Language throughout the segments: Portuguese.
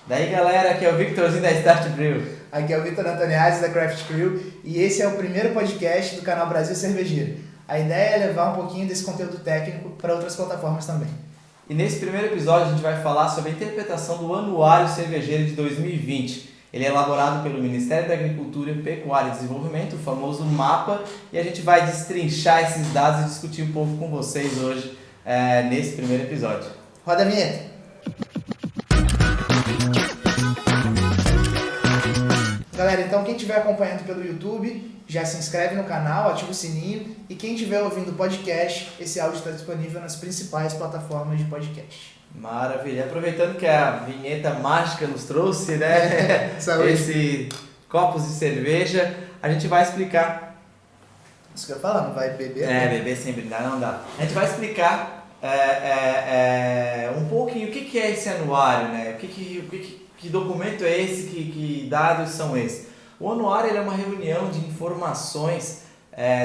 Daí galera, aqui é o Victorzinho da Start Brew. Aqui é o Vitor Antoniazzi da Craft Crew e esse é o primeiro podcast do canal Brasil Cervejeiro. A ideia é levar um pouquinho desse conteúdo técnico para outras plataformas também. E nesse primeiro episódio a gente vai falar sobre a interpretação do Anuário Cervejeiro de 2020. Ele é elaborado pelo Ministério da Agricultura, Pecuária e Desenvolvimento, o famoso MAPA, e a gente vai destrinchar esses dados e discutir um pouco com vocês hoje nesse primeiro episódio. Roda a vinheta! Galera, então quem estiver acompanhando pelo YouTube, já se inscreve no canal, ativa o sininho e quem estiver ouvindo o podcast, esse áudio está disponível nas principais plataformas de podcast. Maravilha! Aproveitando que a vinheta mágica nos trouxe, né? Esse copos de cerveja, a gente vai explicar. Isso que eu ia falar, não vai beber? Beber sem brindar não dá. A gente vai explicar um pouquinho o que é esse anuário, né? Que documento é esse, que dados são esses? O anuário ele é uma reunião de informações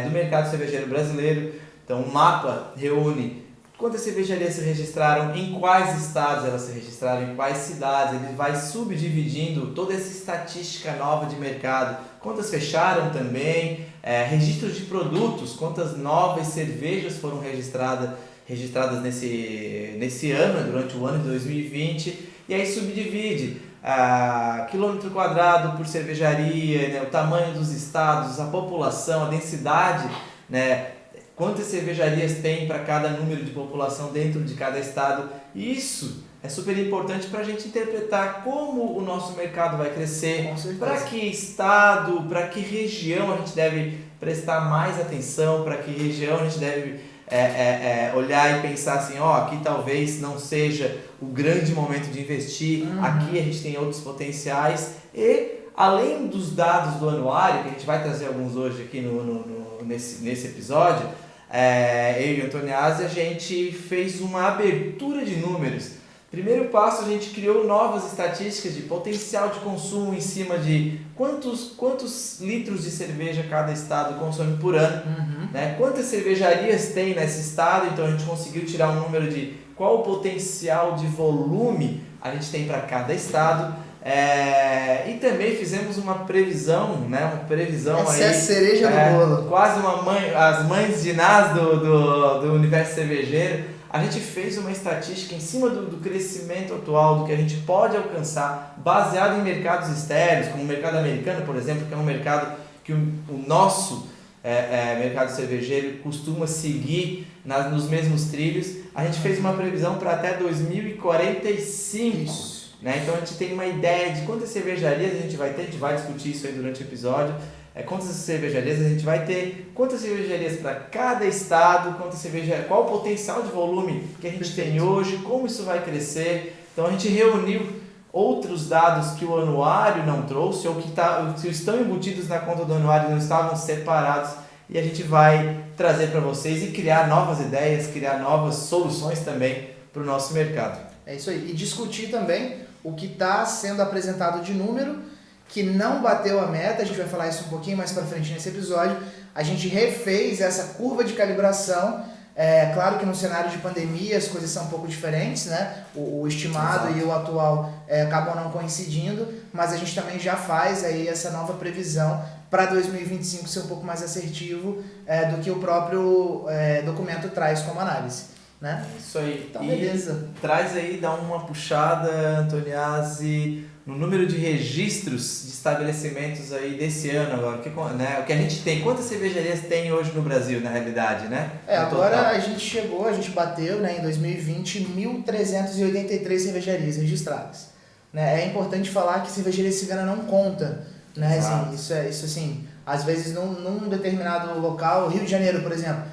do mercado cervejeiro brasileiro. Então o MAPA reúne quantas cervejarias se registraram, em quais estados elas se registraram, em quais cidades. Ele vai subdividindo toda essa estatística nova de mercado, quantas fecharam também, registros de produtos, quantas novas cervejas foram registradas nesse ano, durante o ano de 2020, e aí subdivide quilômetro quadrado por cervejaria, né, o tamanho dos estados, a população, a densidade, né, quantas cervejarias tem para cada número de população dentro de cada estado. Isso é super importante para a gente interpretar como o nosso mercado vai crescer, para que estado, para que região a gente deve prestar mais atenção, para que região a gente deve olhar e pensar assim, aqui talvez não seja o grande momento de investir, aqui a gente tem outros potenciais. E além dos dados do anuário, que a gente vai trazer alguns hoje aqui nesse episódio, eu e o Antoniazzi, a gente fez uma abertura de números. Primeiro passo, a gente criou novas estatísticas de potencial de consumo em cima de quantos litros de cerveja cada estado consome por ano, né? Quantas cervejarias tem nesse estado, então a gente conseguiu tirar um número de qual o potencial de volume a gente tem para cada estado. E também fizemos uma previsão, né? Uma previsão essa aí, é a cereja do bolo. Quase as mães de Nas do universo cervejeiro. A gente fez uma estatística em cima do crescimento atual, do que a gente pode alcançar, baseado em mercados externos, como o mercado americano, por exemplo, que é um mercado que o nosso mercado cervejeiro costuma seguir nos mesmos trilhos. A gente fez uma previsão para até 2045. Isso. Né? Então a gente tem uma ideia de quantas cervejarias a gente vai ter, a gente vai discutir isso aí durante o episódio. Quantas cervejarias a gente vai ter, quantas cervejarias para cada estado, qual o potencial de volume que a gente tem hoje, como isso vai crescer. Então a gente reuniu outros dados que o anuário não trouxe, ou que estão embutidos na conta do anuário não estavam separados, e a gente vai trazer para vocês e criar novas ideias, criar novas soluções também para o nosso mercado. É isso aí. E discutir também o que está sendo apresentado de número, que não bateu a meta. A gente vai falar isso um pouquinho mais para frente nesse episódio. A gente refez essa curva de calibração. Claro que no cenário de pandemia as coisas são um pouco diferentes, né? O estimado Exato. E o atual acabam não coincidindo, mas a gente também já faz aí essa nova previsão para 2025 ser um pouco mais assertivo do que o próprio documento traz como análise. Né? Isso aí. Então, beleza. Traz aí, dá uma puxada, Antoniazzi, no número de registros de estabelecimentos aí desse ano agora, o que a gente tem. Quantas cervejarias tem hoje no Brasil, na realidade, né? Agora a gente bateu, né, em 2020, 1.383 cervejarias registradas. Né? É importante falar que cervejaria cigana não conta, né? Assim, isso assim, às vezes num determinado local, Rio de Janeiro, por exemplo,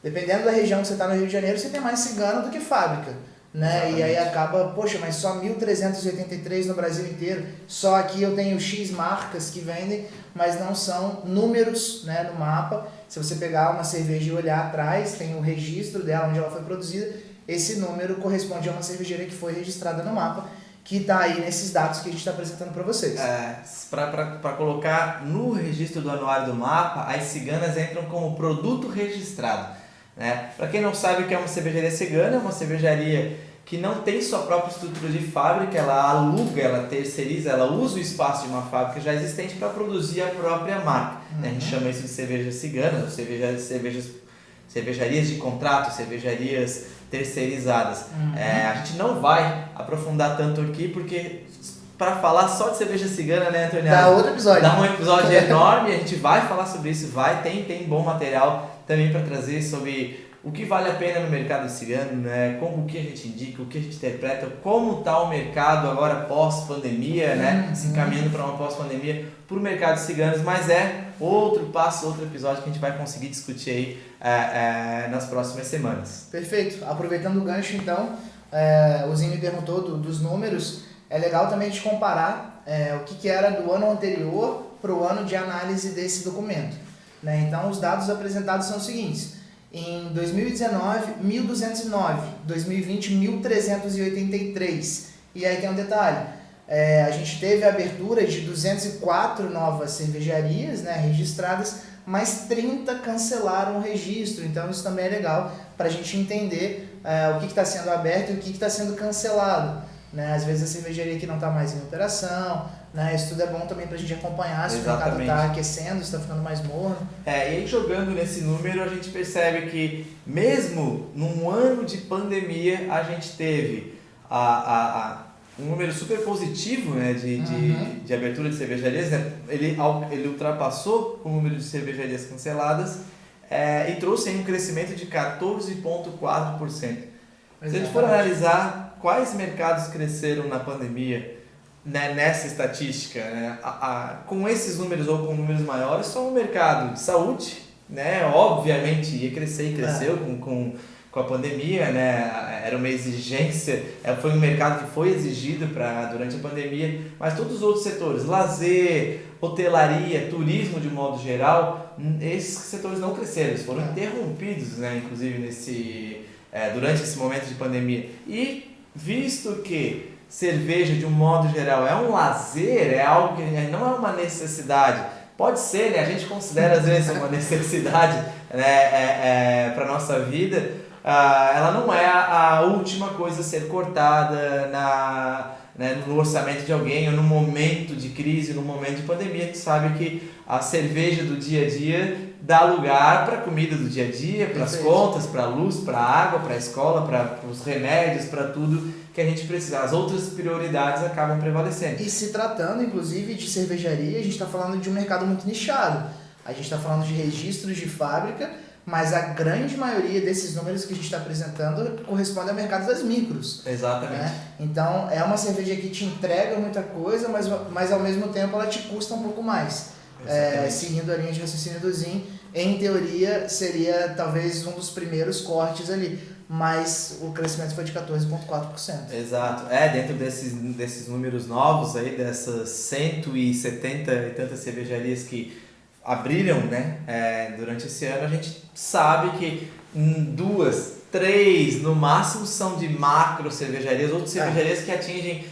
dependendo da região que você está no Rio de Janeiro, você tem mais cigano do que fábrica, né? Exatamente. E aí acaba, mas só 1.383 no Brasil inteiro, só aqui eu tenho X marcas que vendem, mas não são números, né, no mapa. Se você pegar uma cerveja e olhar atrás, tem o registro dela, onde ela foi produzida, esse número corresponde a uma cervejaria que foi registrada no mapa, que está aí nesses dados que a gente está apresentando para vocês. Para colocar no registro do anuário do mapa, as ciganas entram como produto registrado. Né? Para quem não sabe o que é uma cervejaria cigana, é uma cervejaria que não tem sua própria estrutura de fábrica, ela aluga, ela terceiriza, ela usa o espaço de uma fábrica já existente para produzir a própria marca. A gente chama isso de cerveja cigana, ou cervejarias de contrato, cervejarias terceirizadas. A gente não vai aprofundar tanto aqui, porque para falar só de cerveja cigana, né, Antônio? Dá outro episódio. Dá um episódio enorme, a gente vai falar sobre isso, tem bom material também para trazer sobre o que vale a pena no mercado cigano, né? Como o que a gente indica, o que a gente interpreta, como está o mercado agora pós-pandemia, né? Se encaminhando para uma pós-pandemia para o mercado ciganos, mas é outro passo, outro episódio que a gente vai conseguir discutir aí nas próximas semanas. Perfeito. Aproveitando o gancho, então, o Zinho me perguntou dos números, é legal também de comparar o que era do ano anterior para o ano de análise desse documento, né? Então, os dados apresentados são os seguintes. Em 2019, 1.209. 2020, 1.383. E aí tem um detalhe. A gente teve a abertura de 204 novas cervejarias, né, registradas, mas 30 cancelaram o registro. Então isso também é legal para a gente entender o que está sendo aberto e o que está sendo cancelado, né? Às vezes a cervejaria que não está mais em operação, né? Isso tudo é bom também para a gente acompanhar se o mercado está aquecendo, se está ficando mais morno. E aí jogando nesse número a gente percebe que mesmo num ano de pandemia a gente teve um número super positivo, né, de abertura de cervejarias, né? Ele ultrapassou o número de cervejarias canceladas e trouxe aí um crescimento de 14,4%. Se a gente for analisar quais mercados cresceram na pandemia, né, nessa estatística, né, com esses números ou com números maiores, só o mercado de saúde, né, obviamente ia crescer e cresceu com a pandemia, né, era uma exigência, foi um mercado que foi exigido durante a pandemia, mas todos os outros setores, lazer, hotelaria, turismo de modo geral, esses setores não cresceram, eles foram interrompidos, né, inclusive durante esse momento de pandemia. E visto que cerveja de um modo geral é um lazer, é algo que não é uma necessidade, pode ser, né? A gente considera às vezes uma necessidade, né, para a nossa vida, ela não é a última coisa a ser cortada no orçamento de alguém ou no momento de crise, no momento de pandemia. A gente sabe que a cerveja do dia a dia dá lugar para a comida do dia a dia, para as contas, para a luz, para a água, para a escola, para os remédios, para tudo que a gente precisa. As outras prioridades acabam prevalecendo. E se tratando, inclusive, de cervejaria, a gente está falando de um mercado muito nichado. A gente está falando de registros de fábrica, mas a grande maioria desses números que a gente está apresentando corresponde ao mercado das micros. Exatamente. Né? Então, é uma cerveja que te entrega muita coisa, mas ao mesmo tempo ela te custa um pouco mais. Seguindo a linha de raciocínio do Zin, em teoria seria talvez um dos primeiros cortes ali, mas o crescimento foi de 14,4%. Exato. Dentro desses números novos aí, dessas 170 e tantas cervejarias que abriram, né, durante esse ano, a gente sabe que 2, 3 no máximo são de macro cervejarias, outras cervejarias que atingem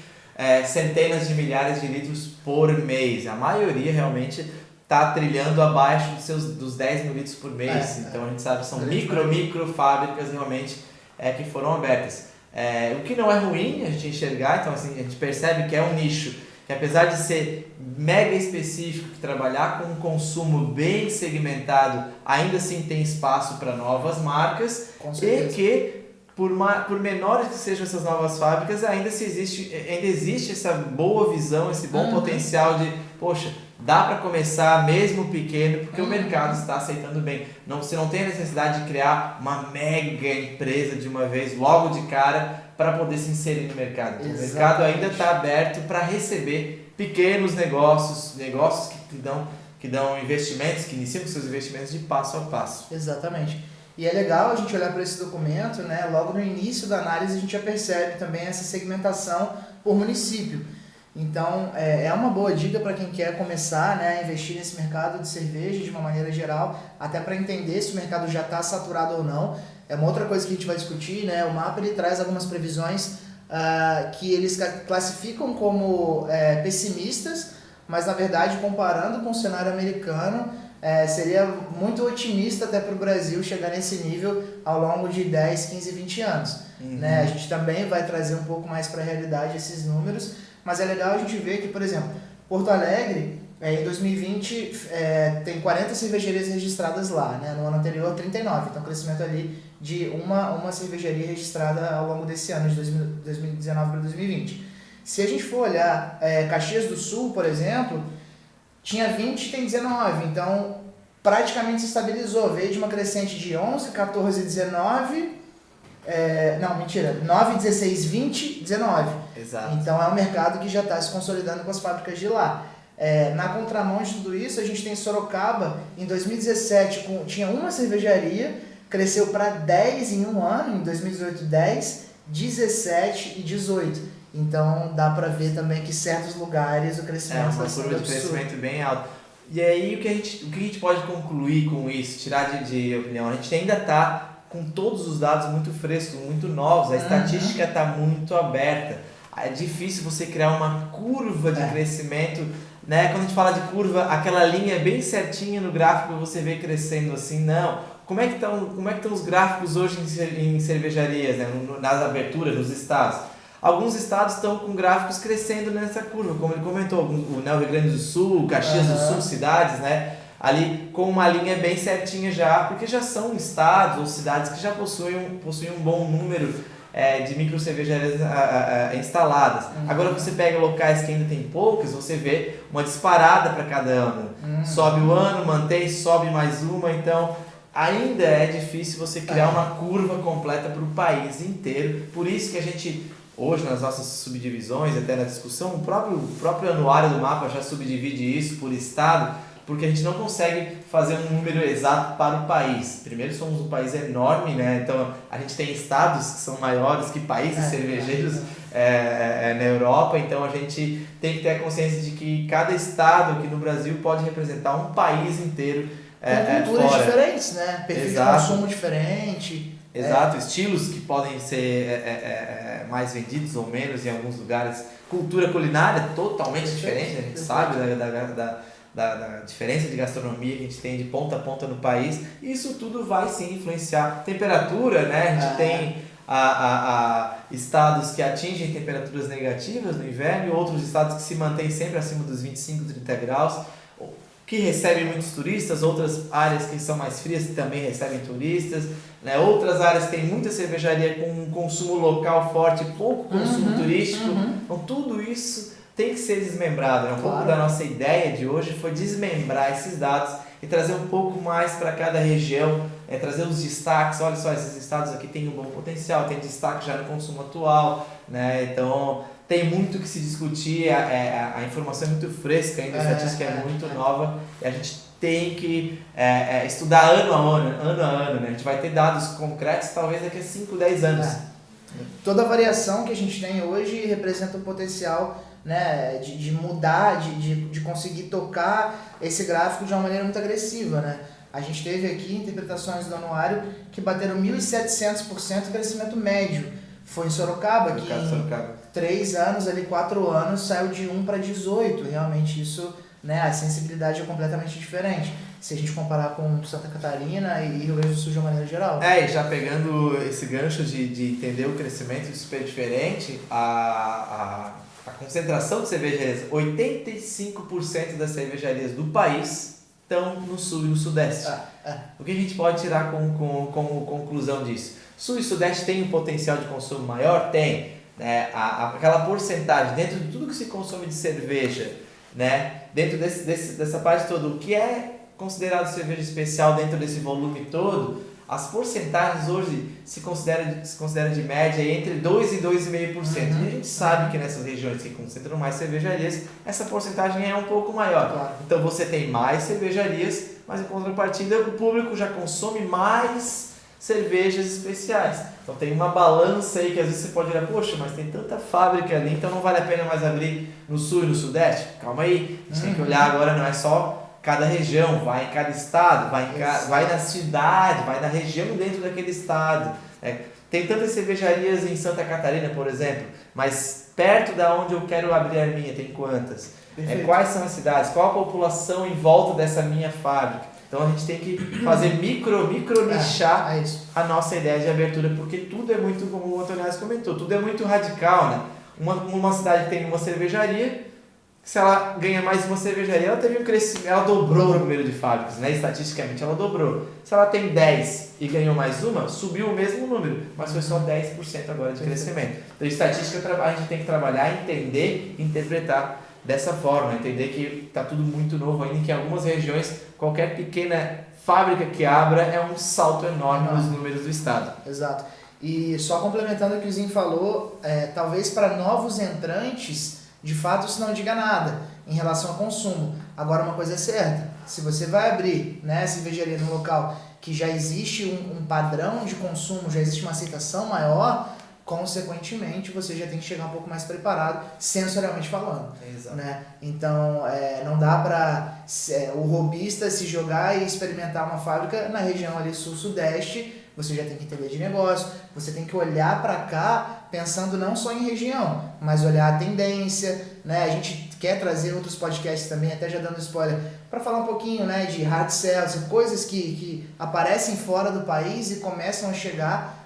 centenas de milhares de litros por mês. A maioria realmente está trilhando abaixo dos 10 mil litros por mês. Então a gente sabe que são micro fábricas realmente que foram abertas. O que não é ruim a gente enxergar, então assim, a gente percebe que é um nicho que, apesar de ser mega específico, que trabalhar com um consumo bem segmentado, ainda assim tem espaço para novas marcas, e que por menores que sejam essas novas fábricas, ainda existe essa boa visão, esse bom potencial de, poxa, dá para começar mesmo pequeno, porque o mercado está aceitando bem. Você não tem a necessidade de criar uma mega empresa de uma vez, logo de cara, para poder se inserir no mercado. Então, o mercado ainda está aberto para receber pequenos negócios que dão investimentos, que iniciam com seus investimentos de passo a passo. Exatamente. E é legal a gente olhar para esse documento, né? Logo no início da análise a gente já percebe também essa segmentação por município. Então, é uma boa dica para quem quer começar, né, a investir nesse mercado de cerveja de uma maneira geral, até para entender se o mercado já está saturado ou não. É uma outra coisa que a gente vai discutir, né? O mapa ele traz algumas previsões que eles classificam como pessimistas, mas na verdade, comparando com o cenário americano, seria muito otimista até para o Brasil chegar nesse nível ao longo de 10, 15, 20 anos. Né? A gente também vai trazer um pouco mais para a realidade esses números, mas é legal a gente ver que, por exemplo, Porto Alegre, em 2020, tem 40 cervejarias registradas lá, né? No ano anterior 39, então crescimento ali de uma cervejaria registrada ao longo desse ano, de 2019 para 2020. Se a gente for olhar Caxias do Sul, por exemplo, tinha 20 e tem 19, então praticamente se estabilizou, veio de uma crescente de 11, 14, 19, 9, 16, 20, 19. Exato. Então é um mercado que já está se consolidando com as fábricas de lá. Na contramão de tudo isso, a gente tem Sorocaba, em 2017 tinha uma cervejaria, cresceu para 10 em um ano, em 2018 10, 17 e 18. Então dá para ver também que certos lugares o crescimento uma curva de crescimento bem alta. E aí o que a gente pode concluir com isso, tirar de opinião? A gente ainda está com todos os dados muito frescos, muito novos, a estatística está muito aberta. É difícil você criar uma curva de crescimento, né? Quando a gente fala de curva, aquela linha bem certinha no gráfico você vê crescendo assim, não. Como é que estão os gráficos hoje em cervejarias, né? Nas aberturas, nos estados? Alguns estados estão com gráficos crescendo nessa curva, como ele comentou, o Rio Grande do Sul, Caxias do Sul, cidades, né? Ali com uma linha bem certinha já, porque já são estados ou cidades que já possuem um bom número de micro cervejarias instaladas. Agora você pega locais que ainda tem poucas, você vê uma disparada para cada ano. Sobe o ano, mantém, sobe mais uma, então ainda é difícil você criar uma curva completa para o país inteiro. Por isso que a gente, hoje nas nossas subdivisões, até na discussão, o próprio anuário do mapa já subdivide isso por estado, porque a gente não consegue fazer um número exato para o país. Primeiro, somos um país enorme, né? Então a gente tem estados que são maiores que países cervejeiros na Europa, então a gente tem que ter a consciência de que cada estado aqui no Brasil pode representar um país inteiro. Com culturas diferentes, né? Perfil de consumo diferente. Exato, estilos que podem ser mais vendidos ou menos em alguns lugares. Cultura culinária totalmente diferente, a gente sabe da diferença de gastronomia que a gente tem de ponta a ponta no país. Isso tudo vai sim influenciar. Temperatura, né? A gente tem estados que atingem temperaturas negativas no inverno e outros estados que se mantêm sempre acima dos 25, 30 graus, que recebem muitos turistas, outras áreas que são mais frias que também recebem turistas, né? Outras áreas que tem muita cervejaria com um consumo local forte e pouco consumo turístico. Então tudo isso tem que ser desmembrado, né? Um pouco da nossa ideia de hoje foi desmembrar esses dados e trazer um pouco mais para cada região, trazer os destaques. Olha só, esses estados aqui têm um bom potencial, tem destaque já no consumo atual, né? Então tem muito que se discutir, a informação é muito fresca ainda, a estatística é muito nova e a gente tem que estudar ano a ano, né? A gente vai ter dados concretos talvez daqui a 5, 10 anos. Toda a variação que a gente tem hoje representa o potencial, né, de mudar, de conseguir tocar esse gráfico de uma maneira muito agressiva, né? A gente teve aqui interpretações do anuário que bateram 1.700% crescimento médio. Foi em Sorocaba, que em 3 anos, 4 anos, saiu de 1 para 18. Realmente isso, né, a sensibilidade é completamente diferente. Se a gente comparar com Santa Catarina e Rio Grande do Sul de uma maneira geral. E já pegando esse gancho de entender o crescimento super diferente, a concentração de cervejarias, 85% das cervejarias do país estão no Sul e no Sudeste. O que a gente pode tirar como conclusão disso? Sul e Sudeste tem um potencial de consumo maior? Tem. Aquela porcentagem, dentro de tudo que se consome de cerveja, né? Dentro dessa parte toda, o que é considerado cerveja especial dentro desse volume todo, as porcentagens hoje se considera de média entre 2% e 2,5%. E a gente sabe que nessas regiões que concentram mais cervejarias, essa porcentagem é um pouco maior. Claro. Então você tem mais cervejarias, mas em contrapartida o público já consome mais cervejas especiais. Então tem uma balança aí que às vezes você pode olhar, poxa, mas tem tanta fábrica ali, então não vale a pena mais abrir no Sul e no Sudeste? Calma aí, a gente tem que olhar agora, não é só cada região, vai em cada estado, vai na cidade, vai na região dentro daquele estado. Tem tantas cervejarias em Santa Catarina, por exemplo, mas perto da onde eu quero abrir a minha, tem quantas? Quais são as cidades? Qual a população em volta dessa minha fábrica? Então a gente tem que fazer micro nichar a nossa ideia de abertura, porque tudo é muito, como o Antoniazzi comentou, tudo é muito radical, né? Uma cidade tem uma cervejaria, se ela ganha mais uma cervejaria, ela teve um crescimento, ela dobrou o número de fábricas, né? Estatisticamente ela dobrou. Se ela tem 10 e ganhou mais uma, subiu o mesmo número, mas foi só 10% agora de crescimento. Então estatística a gente tem que trabalhar, entender e interpretar dessa forma, entender que está tudo muito novo ainda, que em algumas regiões qualquer pequena fábrica que abra é um salto enorme nos números do estado. Exato. E só complementando o que o Zinho falou, talvez para novos entrantes, de fato isso não diga nada em relação ao consumo. Agora uma coisa é certa, se você vai abrir, né, cervejaria num local que já existe um padrão de consumo, já existe uma aceitação maior, consequentemente você já tem que chegar um pouco mais preparado, sensorialmente falando. Exato. Né? Então não dá para o robista se jogar e experimentar uma fábrica na região ali sul-sudeste. Você já tem que entender de negócio, você tem que olhar para cá pensando não só em região, mas olhar a tendência, né? A gente quer trazer outros podcasts também, até já dando spoiler, para falar um pouquinho, né, de hard sales, coisas que aparecem fora do país e começam a chegar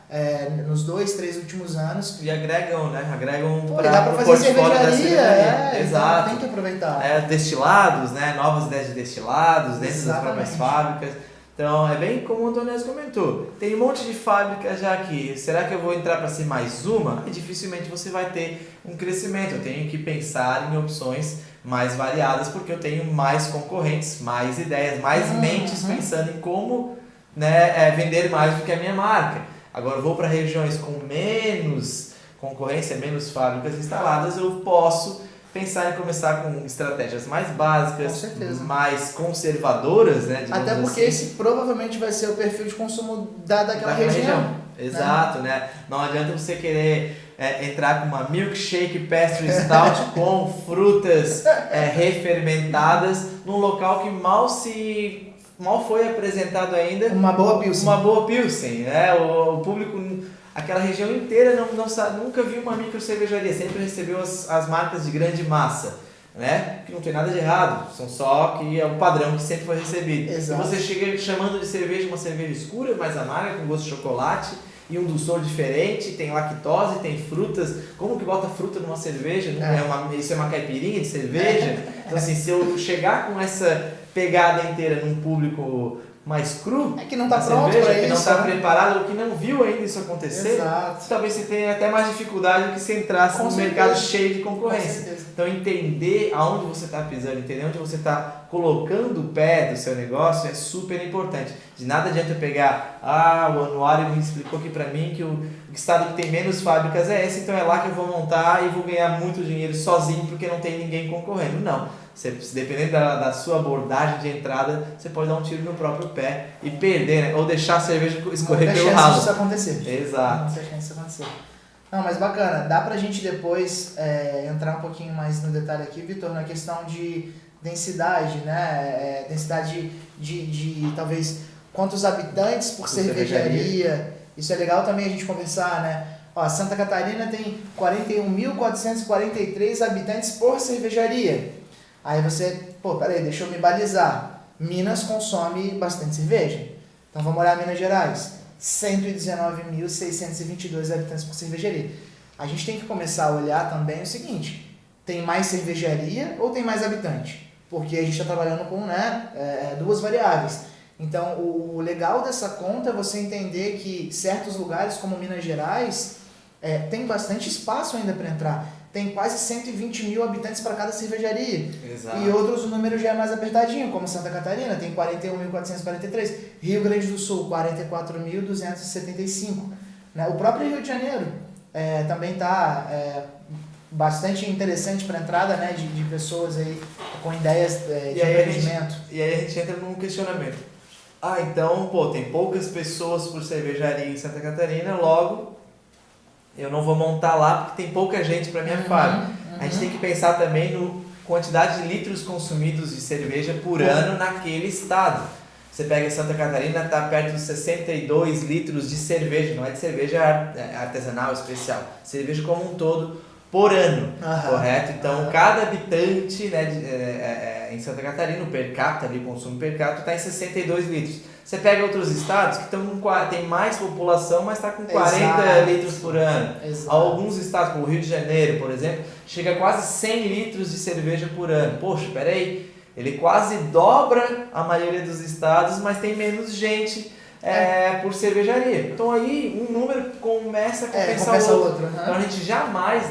nos 2-3 últimos anos. E agregam, né? Agregam dá para fazer cervejaria. Exato. Tem que aproveitar. Destilados, né? Novas ideias de destilados dentro das próprias fábricas. Então, é bem como o Antoniazzi comentou. Tem um monte de fábricas já aqui. Será que eu vou entrar para ser mais uma? E dificilmente você vai ter um crescimento. Eu tenho que pensar em opções mais variadas, porque eu tenho mais concorrentes, mais ideias, mais mentes pensando em como, né, vender mais do que a minha marca. Agora, eu vou para regiões com menos concorrência, menos fábricas instaladas, eu posso pensar em começar com estratégias mais básicas, mais conservadoras, né? Até porque esse provavelmente vai ser o perfil de consumo daquela região. Exato, né? Não adianta você querer entrar com uma milkshake pastry stout com frutas refermentadas num local que mal foi apresentado ainda. Uma boa Pilsen, né? O público, aquela região inteira nunca viu uma micro cervejaria, sempre recebeu as marcas de grande massa, né? Que não tem nada de errado, são só que é o padrão que sempre foi recebido. Exato. E você chega chamando de cerveja uma cerveja escura, mais amarga, com gosto de chocolate e um dulçor diferente, tem lactose, tem frutas. Como que bota fruta numa cerveja? Isso é uma caipirinha de cerveja? Então assim, se eu chegar com essa pegada inteira num público mais cru, que não está pronto para isso, que não está preparado, ou que não viu ainda isso acontecer, Exato. Talvez você tenha até mais dificuldade do que se entrasse num mercado cheio de concorrência. Então entender aonde você está pisando, entender onde você está colocando o pé do seu negócio é super importante. De nada adianta eu pegar, o anuário me explicou aqui para mim que o estado que tem menos fábricas é esse, então é lá que eu vou montar e vou ganhar muito dinheiro sozinho porque não tem ninguém concorrendo. Não. Dependendo da sua abordagem de entrada, você pode dar um tiro no próprio pé e perder, né? Ou deixar a cerveja escorrer pelo ralo. Não deixar isso acontecer. Exato. Não deixar isso acontecer. Não, mas bacana. Dá pra gente depois entrar um pouquinho mais no detalhe aqui, Vitor, na questão de densidade, né? Densidade de talvez quantos habitantes por cervejaria. Isso é legal também a gente conversar, né? Santa Catarina tem 41.443 habitantes por cervejaria. Aí você, peraí, deixa eu me balizar. Minas consome bastante cerveja. Então vamos olhar Minas Gerais. 119.622 habitantes por cervejaria. A gente tem que começar a olhar também o seguinte. Tem mais cervejaria ou tem mais habitante? Porque a gente está trabalhando com duas variáveis. Então o legal dessa conta é você entender que certos lugares como Minas Gerais tem bastante espaço ainda para entrar. Tem quase 120 mil habitantes para cada cervejaria. Exato. E outros o número já é mais apertadinho, como Santa Catarina, tem 41.443. Rio Grande do Sul, 44.275. Né? O próprio Rio de Janeiro também está bastante interessante para a entrada, né, de pessoas aí com ideias de empreendimento. E aí a gente entra num questionamento. Então, tem poucas pessoas por cervejaria em Santa Catarina, logo eu não vou montar lá porque tem pouca gente para minha fábrica. A gente tem que pensar também no quantidade de litros consumidos de cerveja por ano naquele estado. Você pega Santa Catarina, está perto de 62 litros de cerveja, não é de cerveja artesanal especial, cerveja como um todo por ano, Aham. correto? Então, cada habitante, em Santa Catarina, o per capita, ali, o consumo per capita, está em 62 litros. Você pega outros estados que tem mais população, mas está com 40 litros por ano. Exato. Alguns estados, como o Rio de Janeiro, por exemplo, chega a quase 100 litros de cerveja por ano. Poxa, peraí, ele quase dobra a maioria dos estados, mas tem menos gente por cervejaria. Então aí um número começa a compensar o outro. Uhum. Então a gente jamais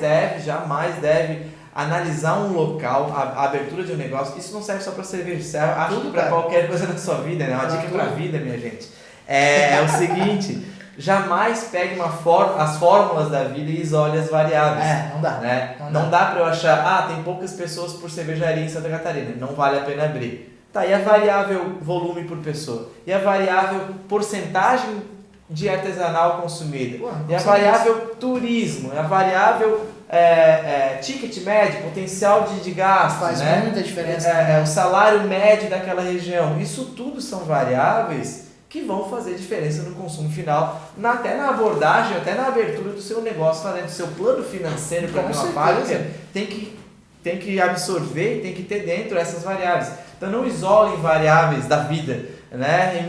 deve analisar um local, a abertura de um negócio. Isso não serve só para cerveja, serve acho que para qualquer coisa da sua vida, né? Uma dica para a vida, minha gente. É o seguinte, jamais pegue as fórmulas da vida e isole as variáveis. Não dá. Né? Não dá para eu achar, tem poucas pessoas por cervejaria em Santa Catarina, não vale a pena abrir. Tá, e a variável volume por pessoa? E a variável porcentagem de artesanal consumida? E a variável turismo? E a variável ticket médio, potencial de gasto? Faz muita diferença. O salário médio daquela região. Isso tudo são variáveis que vão fazer diferença no consumo final, até na abordagem, até na abertura do seu negócio, fazendo o seu plano financeiro para uma fábrica, tem que absorver, tem que ter dentro essas variáveis. Então não isolem variáveis da vida, né?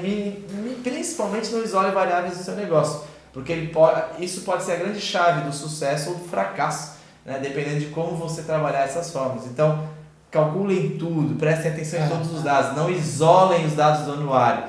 Principalmente não isolem variáveis do seu negócio, porque isso pode ser a grande chave do sucesso ou do fracasso, né? Dependendo de como você trabalhar essas formas. Então calculem tudo, prestem atenção em todos os dados, não isolem os dados do anuário.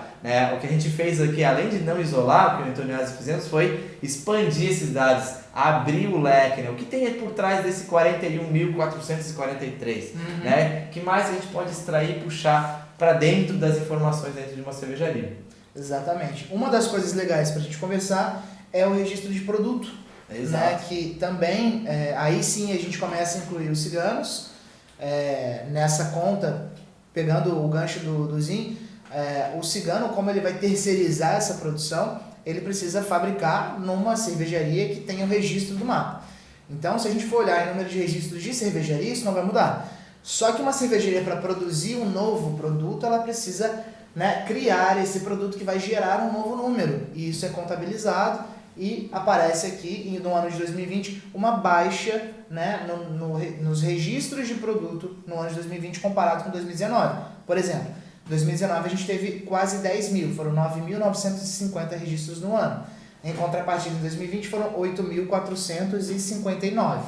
O que a gente fez aqui, além de não isolar, o que o Antônio e eu fizemos foi expandir esses dados, abrir o leque, né? O que tem por trás desse 41.443, né? Que mais a gente pode extrair e puxar para dentro das informações dentro de uma cervejaria? Exatamente. Uma das coisas legais para a gente conversar é o registro de produto. Exato. Né? Que também, aí sim a gente começa a incluir os ciganos nessa conta, pegando o gancho do Zin. O cigano, como ele vai terceirizar essa produção, ele precisa fabricar numa cervejaria que tenha o registro do mapa. Então, se a gente for olhar em número de registros de cervejaria, isso não vai mudar. Só que uma cervejaria, para produzir um novo produto, ela precisa criar esse produto que vai gerar um novo número. E isso é contabilizado e aparece aqui, no ano de 2020, uma baixa nos registros de produto no ano de 2020 comparado com 2019. Por exemplo, em 2019 a gente teve quase 10 mil, foram 9.950 registros no ano. Em contrapartida, em 2020 foram 8.459.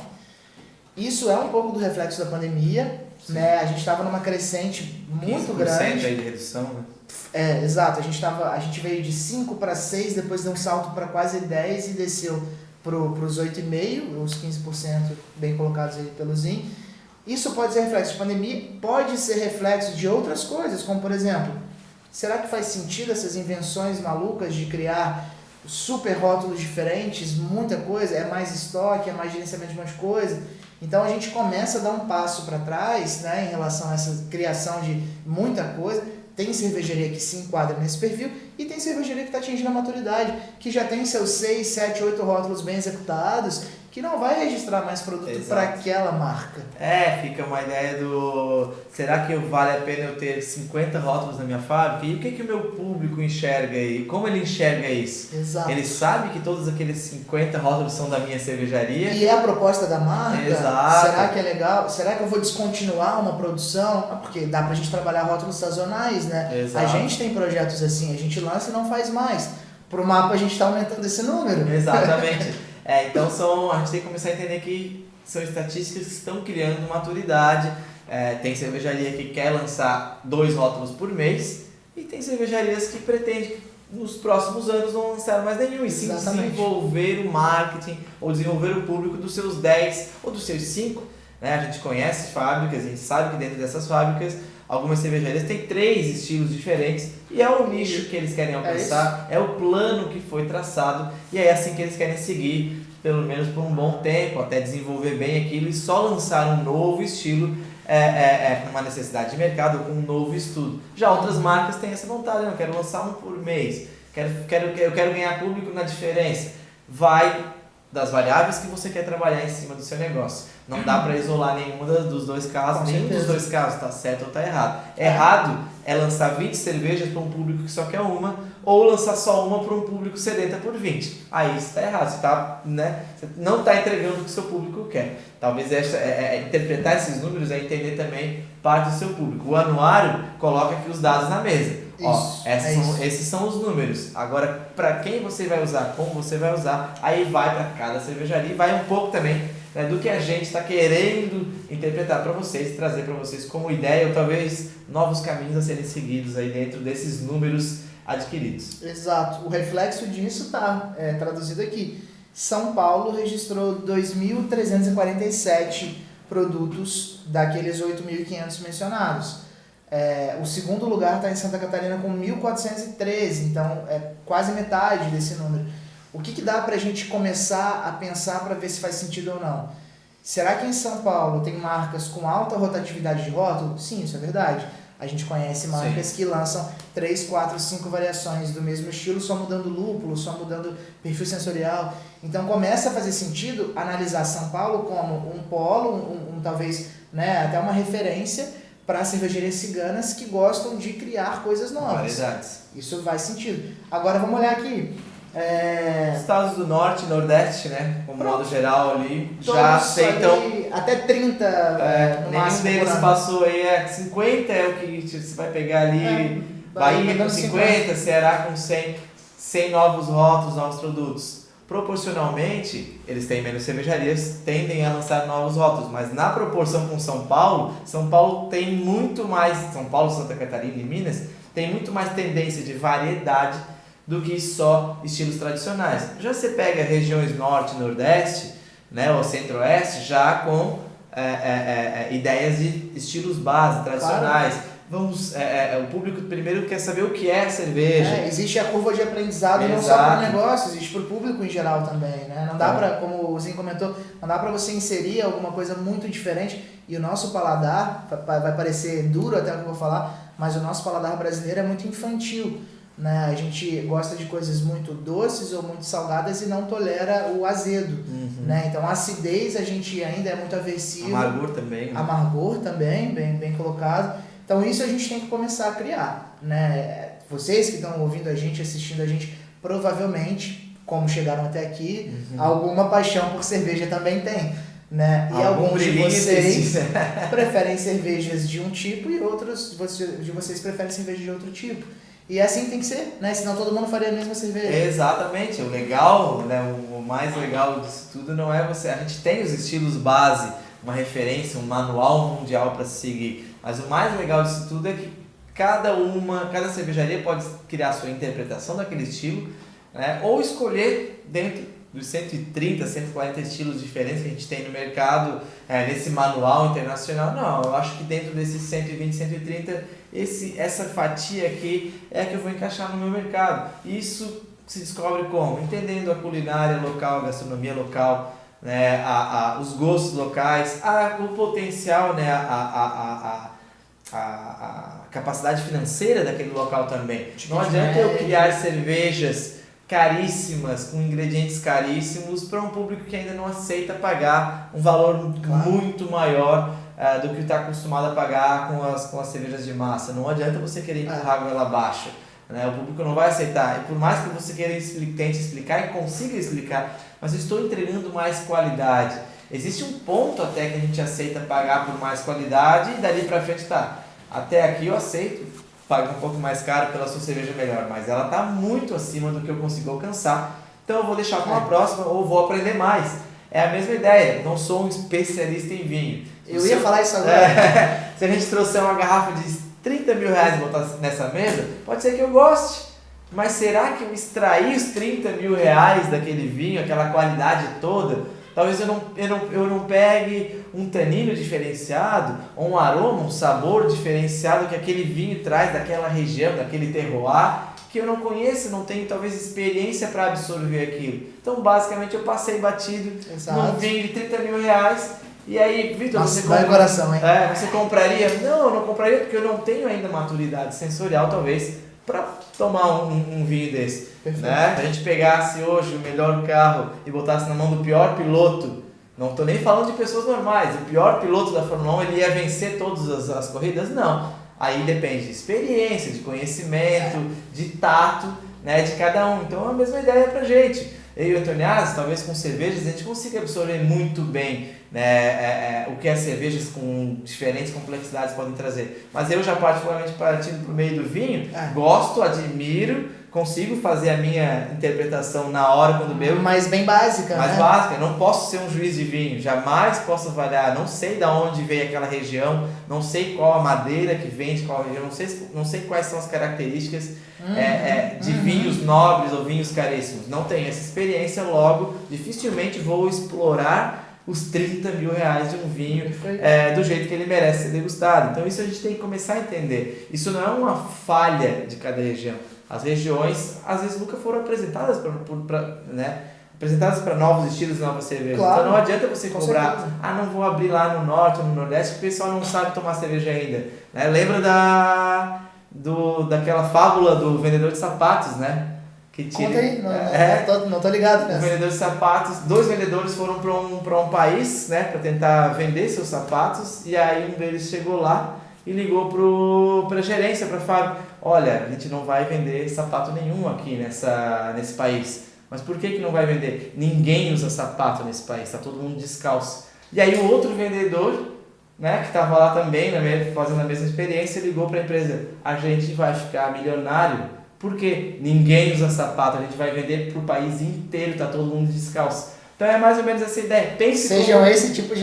Isso é um pouco do reflexo da pandemia, né? A gente estava numa crescente muito grande. Aí de redução, né? Exato. A gente veio de 5 para 6, depois deu um salto para quase 10 e desceu para os 8,5%, os 15% bem colocados aí pelo Zin. Isso pode ser reflexo de pandemia, pode ser reflexo de outras coisas, como por exemplo, será que faz sentido essas invenções malucas de criar super rótulos diferentes, muita coisa, é mais estoque, é mais gerenciamento de um monte de coisa? Então a gente começa a dar um passo para trás, em relação a essa criação de muita coisa. Tem cervejaria que se enquadra nesse perfil e tem cervejaria que está atingindo a maturidade, que já tem seus 6, 7, 8 rótulos bem executados, que não vai registrar mais produto para aquela marca. Fica uma ideia será que vale a pena eu ter 50 rótulos na minha fábrica? E o que o meu público enxerga aí? Como ele enxerga isso? Exato. Ele sabe que todos aqueles 50 rótulos são da minha cervejaria? E é a proposta da marca? Exato. Será que é legal? Será que eu vou descontinuar uma produção? Porque dá pra gente trabalhar rótulos sazonais, né? Exato. A gente tem projetos assim, a gente lança e não faz mais. Pro mapa a gente está aumentando esse número. Exatamente. Então a gente tem que começar a entender que são estatísticas que estão criando maturidade. Tem cervejaria que quer lançar 2 rótulos por mês e tem cervejarias que pretendem nos próximos anos não lançar mais nenhum, e sim desenvolver o marketing ou desenvolver o público dos seus 10 ou dos seus 5. A gente conhece fábricas, a gente sabe que dentro dessas fábricas algumas cervejarias têm 3 estilos diferentes e é o nicho que eles querem alcançar, é o plano que foi traçado e é assim que eles querem seguir, pelo menos por um bom tempo, até desenvolver bem aquilo e só lançar um novo estilo com uma necessidade de mercado, com um novo estudo. Já outras marcas têm essa vontade, eu quero lançar um por mês, eu quero ganhar público na diferença. Vai das variáveis que você quer trabalhar em cima do seu negócio. Não dá para isolar nenhuma dos dois casos, nenhum dos dois casos está certo ou está errado. Errado é lançar 20 cervejas para um público que só quer uma, ou lançar só uma para um público sedenta por 20. Aí isso está errado, você não está entregando o que o seu público quer. Talvez interpretar esses números é entender também parte do seu público. O anuário coloca aqui os dados na mesa. Esses são os números. Agora, para quem você vai usar, como você vai usar, aí vai para cada cervejaria e vai um pouco também, né, do que a gente está querendo interpretar para vocês, trazer para vocês como ideia ou talvez novos caminhos a serem seguidos aí dentro desses números adquiridos. Exato. O reflexo disso está traduzido aqui. São Paulo registrou 2.347 produtos daqueles 8.500 mencionados. O segundo lugar está em Santa Catarina com 1.413, então é quase metade desse número. O que dá para a gente começar a pensar para ver se faz sentido ou não? Será que em São Paulo tem marcas com alta rotatividade de rótulo? Sim, isso é verdade. A gente conhece marcas que lançam 3, 4, 5 variações do mesmo estilo, só mudando lúpulo, só mudando perfil sensorial. Então começa a fazer sentido analisar São Paulo como um polo, talvez, né, até uma referência para cervejarias ciganas que gostam de criar coisas novas. Variedades. Isso faz sentido. Agora vamos olhar aqui. Estados do Norte e Nordeste, né? Como modo geral ali, todos já aceitam. Ali, até 30 no nenhum máximo. deles passou aí, 50 é o que você vai pegar ali. Bahia com 50, Ceará com 100 novos rótulos, novos produtos. Proporcionalmente, eles têm menos cervejarias, tendem a lançar novos rótulos, mas na proporção com São Paulo tem muito mais, São Paulo, Santa Catarina e Minas, tem muito mais tendência de variedade do que só estilos tradicionais. Já você pega regiões Norte e Nordeste, né, ou Centro-Oeste, já com ideias de estilos base, tradicionais. Claro. O público primeiro quer saber o que é cerveja. Existe a curva de aprendizado. Exato. Não só para o negócio, existe para o público em geral também, né? Não dá para, como o Zinho comentou, não dá para você inserir alguma coisa muito diferente. E o nosso paladar, vai parecer duro até o que eu vou falar, mas o nosso paladar brasileiro é muito infantil, né? A gente gosta de coisas muito doces ou muito salgadas e não tolera o azedo, né? Então a acidez a gente ainda é muito aversivo. Amargor também. Amargor também, bem colocado. Então isso a gente tem que começar a criar, né? Vocês que estão ouvindo a gente, assistindo a gente, provavelmente, como chegaram até aqui, alguma paixão por cerveja também tem, né? E alguns de vocês preferem cervejas de um tipo e outros de vocês preferem cerveja de outro tipo. E assim tem que ser, né? Senão todo mundo faria a mesma cerveja. Exatamente. O legal, né? O mais legal disso tudo não é você... A gente tem os estilos base, uma referência, um manual mundial para seguir. Mas o mais legal disso tudo é que cada cervejaria pode criar a sua interpretação daquele estilo, né? Ou escolher dentro dos 130, 140 estilos diferentes que a gente tem no mercado, nesse manual internacional. Não, eu acho que dentro desses 120, 130, essa fatia aqui é a que eu vou encaixar no meu mercado. Isso se descobre como? Entendendo a culinária local, a gastronomia local, né, os gostos locais, o potencial, né, a capacidade financeira daquele local também. Não adianta eu criar cervejas caríssimas, com ingredientes caríssimos, para um público que ainda não aceita pagar um valor muito maior do que está acostumado a pagar com as cervejas de massa. Não adianta você querer empurrar a goela abaixo. Né? O público não vai aceitar. E por mais que você tente explicar e consiga explicar, mas eu estou entregando mais qualidade. Existe um ponto até que a gente aceita pagar por mais qualidade e dali para frente tá. Até aqui eu aceito pagar um pouco mais caro pela sua cerveja melhor, mas ela está muito acima do que eu consigo alcançar. Então eu vou deixar para uma próxima ou vou aprender mais. É a mesma ideia. Não sou um especialista em vinho. Eu ia falar isso agora. Se a gente trouxer uma garrafa de 30 mil reais e botar nessa mesa, pode ser que eu goste. Mas será que eu extraí os 30 mil reais daquele vinho, aquela qualidade toda? Talvez eu não pegue um tanino diferenciado, ou um aroma, um sabor diferenciado que aquele vinho traz daquela região, daquele terroir, que eu não conheço, não tenho talvez experiência para absorver aquilo. Então basicamente eu passei batido num vinho de 30 mil reais. E aí, Vitor, você coração, hein? Você compraria? Não, eu não compraria porque eu não tenho ainda maturidade sensorial, talvez, para tomar um vinho desse. Perfeito. Né? Se a gente pegasse hoje o melhor carro e botasse na mão do pior piloto, não estou nem falando de pessoas normais, o pior piloto da Fórmula 1 ele ia vencer todas as corridas? Não. Aí depende de experiência, de conhecimento, de tato, né, de cada um. Então é a mesma ideia pra gente. Eu e o Antoniazzi, talvez com cervejas, a gente consiga absorver muito bem, né, o que as cervejas com diferentes complexidades podem trazer. Mas eu já particularmente partindo para o meio do vinho, gosto, admiro, consigo fazer a minha interpretação na hora quando bebo. Mas bem básica, mais né? básica, não posso ser um juiz de vinho, jamais posso avaliar, não sei de onde veio aquela região, não sei qual a madeira que vem de qual região, não sei quais são as características de vinhos nobres ou vinhos caríssimos. Não tenho essa experiência, logo dificilmente vou explorar os 30 mil reais de um vinho do jeito que ele merece ser degustado. Então isso a gente tem que começar a entender. Isso não é uma falha de cada região. As regiões, às vezes, nunca foram apresentadas para novos estilos e novas cervejas. Claro. Então não adianta você cobrar, certeza. não vou abrir lá no norte ou no nordeste, porque o pessoal não sabe tomar cerveja ainda. Né? Lembra daquela fábula do vendedor de sapatos, né? Que tira... Conta aí, não tô ligado nessa. O vendedor de sapatos, 2 vendedores foram para um país, né, para tentar vender seus sapatos, e aí um deles chegou lá e ligou para a gerência, para a fábrica: olha, a gente não vai vender sapato nenhum aqui nesse país. Mas por que não vai vender? Ninguém usa sapato nesse país, está todo mundo descalço. E aí o outro vendedor, né, que estava lá também, fazendo a mesma experiência, ligou para a empresa: a gente vai ficar milionário porque ninguém usa sapato, a gente vai vender para o país inteiro, está todo mundo descalço. Então é mais ou menos essa ideia. Esse tipo de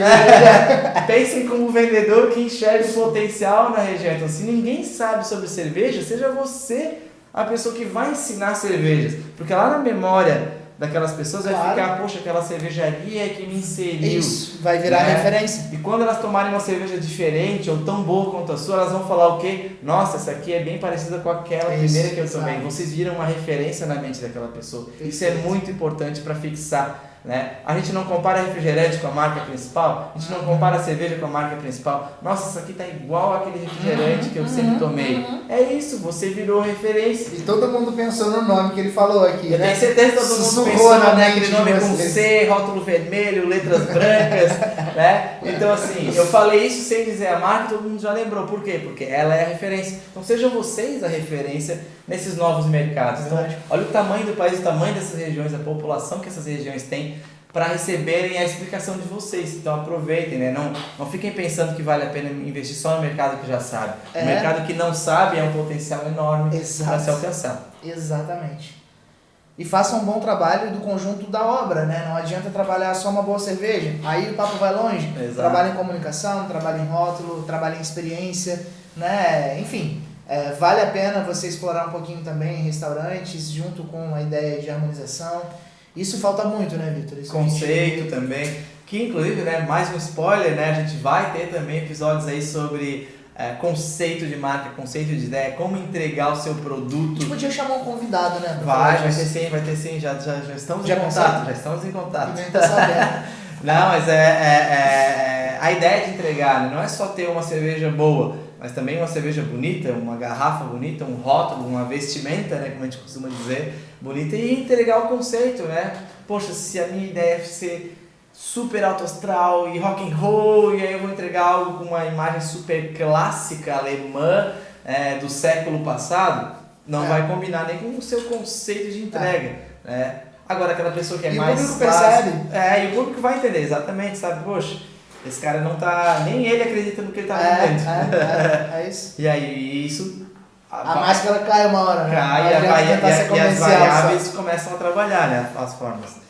Pensem como vendedor que enxerga o potencial na região. Então, se ninguém sabe sobre cerveja, seja você a pessoa que vai ensinar cervejas. Porque lá na memória daquelas pessoas vai ficar: poxa, aquela cervejaria que me inseriu. Isso, vai virar referência. E quando elas tomarem uma cerveja diferente ou tão boa quanto a sua, elas vão falar o quê? Nossa, essa aqui é bem parecida com aquela primeira que eu tomei. Vocês viram uma referência na mente daquela pessoa. Isso é muito importante para fixar. Né? A gente não compara refrigerante com a marca principal, a gente não compara a cerveja com a marca principal. Nossa, isso aqui tá igual àquele refrigerante que eu sempre tomei. É isso, você virou referência. E todo mundo pensou no nome que ele falou aqui, eu né? tenho certeza que todo mundo pensou naquele nome com C, rótulo vermelho, letras brancas, né? Então assim, eu falei isso sem dizer a marca, todo mundo já lembrou. Por quê? Porque ela é a referência. Então sejam vocês a referência nesses novos mercados. Então, olha o tamanho do país, o tamanho dessas regiões, a população que essas regiões têm para receberem a explicação de vocês. Então aproveitem, né? Não fiquem pensando que vale a pena investir só no mercado que já sabe. O mercado que não sabe é um potencial enorme para se alcançar. Exatamente. E façam um bom trabalho do conjunto da obra, né? Não adianta trabalhar só uma boa cerveja, aí o papo vai longe. Trabalha em comunicação, trabalha em rótulo, trabalha em experiência, né? Enfim, vale a pena você explorar um pouquinho também em restaurantes, junto com a ideia de harmonização. Isso falta muito, né, Vitor? Conceito também, que inclusive, né, mais um spoiler, né, a gente vai ter também episódios aí sobre conceito de marca, conceito de ideia, como entregar o seu produto. A gente podia chamar um convidado, né? Vai ter sim, já estamos em contato, já estamos em contato. Não, mas a ideia de entregar, né, não é só ter uma cerveja boa, mas também uma cerveja bonita, uma garrafa bonita, um rótulo, uma vestimenta, né, como a gente costuma dizer, bonita, e entregar o conceito, né? Poxa, se a minha ideia é ser super alto astral e rock and roll, e aí eu vou entregar algo com uma imagem super clássica alemã do século passado, não vai combinar nem com o seu conceito de entrega, né? Agora aquela pessoa que é mais... E o público percebe. E o público vai entender, exatamente, sabe? Poxa, esse cara não tá... Nem ele acredita no que ele tá vendendo. É isso. E aí isso... A máscara cai uma hora, né? Cai e as variáveis começam a trabalhar, né? As formas.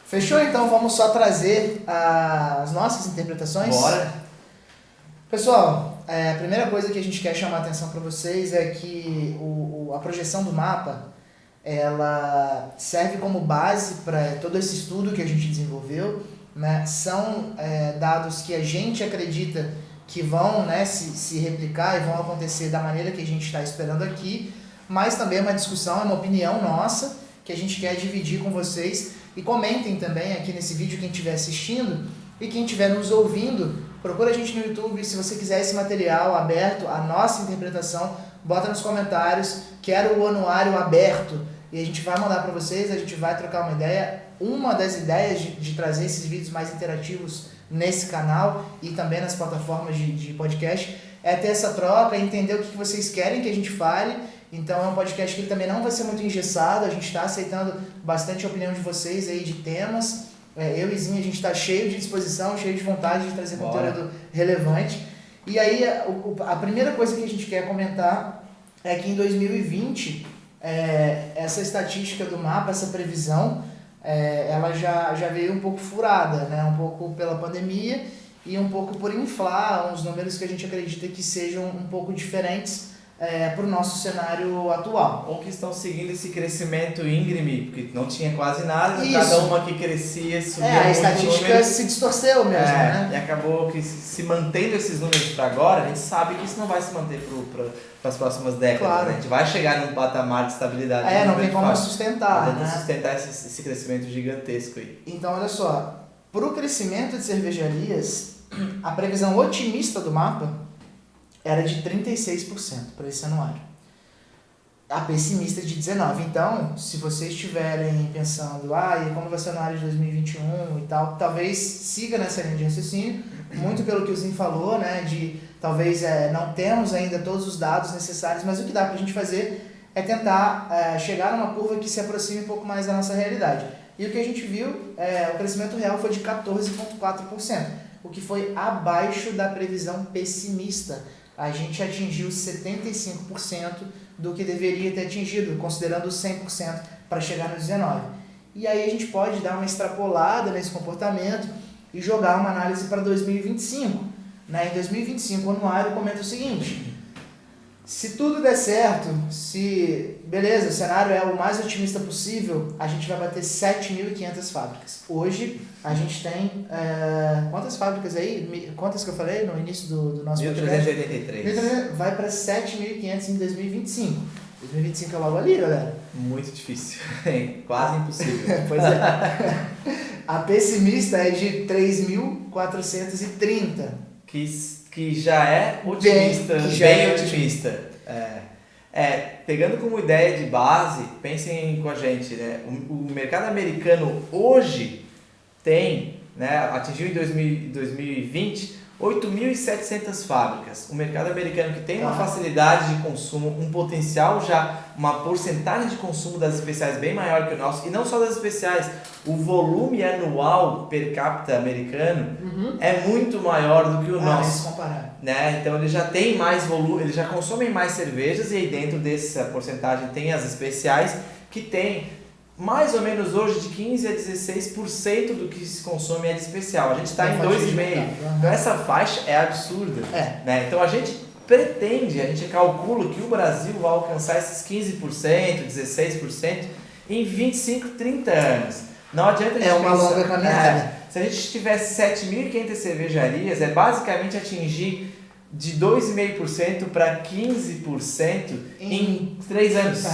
Fechou? Então vamos só trazer as nossas interpretações. Bora! Pessoal, a primeira coisa que a gente quer chamar a atenção para vocês é que a projeção do mapa, ela serve como base para todo esse estudo que a gente desenvolveu, né? São dados que a gente acredita que vão, né, se replicar e vão acontecer da maneira que a gente está esperando aqui, mas também é uma discussão, é uma opinião nossa que a gente quer dividir com vocês. E comentem também aqui nesse vídeo quem estiver assistindo e quem estiver nos ouvindo procura a gente no YouTube. Se você quiser esse material aberto, a nossa interpretação, bota nos comentários, quero o anuário aberto, e a gente vai mandar para vocês, a gente vai trocar uma ideia. Uma das ideias de trazer esses vídeos mais interativos nesse canal e também nas plataformas de podcast é ter essa troca, entender o que vocês querem que a gente fale. Então é um podcast que ele também não vai ser muito engessado, a gente está aceitando bastante a opinião de vocês aí de temas. Eu e Zinho, a gente está cheio de disposição, cheio de vontade de trazer conteúdo relevante. E aí a primeira coisa que a gente quer comentar é que em 2020, essa estatística do mapa, essa previsão, ela já veio um pouco furada, né? Um pouco pela pandemia e um pouco por inflar uns números que a gente acredita que sejam um pouco diferentes para o nosso cenário atual. Ou que estão seguindo esse crescimento íngreme, porque não tinha quase nada, Isso. Cada uma que crescia, subia a muito estatística número, se distorceu mesmo, né? E acabou que se mantendo esses números para agora, a gente sabe que isso não vai se manter para as próximas décadas. Claro. Né? A gente vai chegar num patamar de estabilidade. Não tem como sustentar, né? Sustentar esse crescimento gigantesco aí. Então, olha só, para o crescimento de cervejarias, a previsão otimista do mapa era de 36% para esse anuário. A pessimista de 19%. Então, se vocês estiverem pensando, e como vai ser o anuário de 2021 e tal, talvez siga nessa linha de raciocínio, muito pelo que o Zinho falou, né, de talvez não temos ainda todos os dados necessários, mas o que dá para a gente fazer é tentar chegar numa curva que se aproxime um pouco mais da nossa realidade. E o que a gente viu, o crescimento real foi de 14,4%, o que foi abaixo da previsão pessimista. A gente atingiu 75% do que deveria ter atingido, considerando os 100% para chegar no 19%. E aí a gente pode dar uma extrapolada nesse comportamento e jogar uma análise para 2025. Né? Em 2025, o anuário comenta o seguinte: se tudo der certo, beleza, o cenário é o mais otimista possível, a gente vai bater 7.500 fábricas. Hoje, a gente tem, quantas fábricas aí? Quantas que eu falei no início do nosso podcast? 1.383. Vai para 7.500 em 2025. 2025 é logo ali, galera. Muito difícil. Quase impossível. Pois é. A pessimista é de 3.430. Que já é otimista, bem otimista. Pegando como ideia de base, pensem com a gente, né? O mercado americano hoje tem, né, atingiu em 2020 8.700 fábricas. O mercado americano que tem uma facilidade de consumo, um potencial já, uma porcentagem de consumo das especiais bem maior que o nosso, e não só das especiais, o volume anual per capita americano é muito maior do que o nosso. Comparar. Né? Então ele já tem mais volume, eles já consomem mais cervejas, e aí dentro dessa porcentagem tem as especiais, que tem mais ou menos hoje de 15% a 16% do que se consome é de especial. A gente está em 2,5%. Então essa faixa é absurda. Né? Então a gente calcula que o Brasil vai alcançar esses 15%, 16% em 25, 30 anos. Não adianta a gente uma longa caminhada. Se a gente tivesse 7.500 cervejarias, é basicamente atingir de 2,5% para 15% em 3 anos.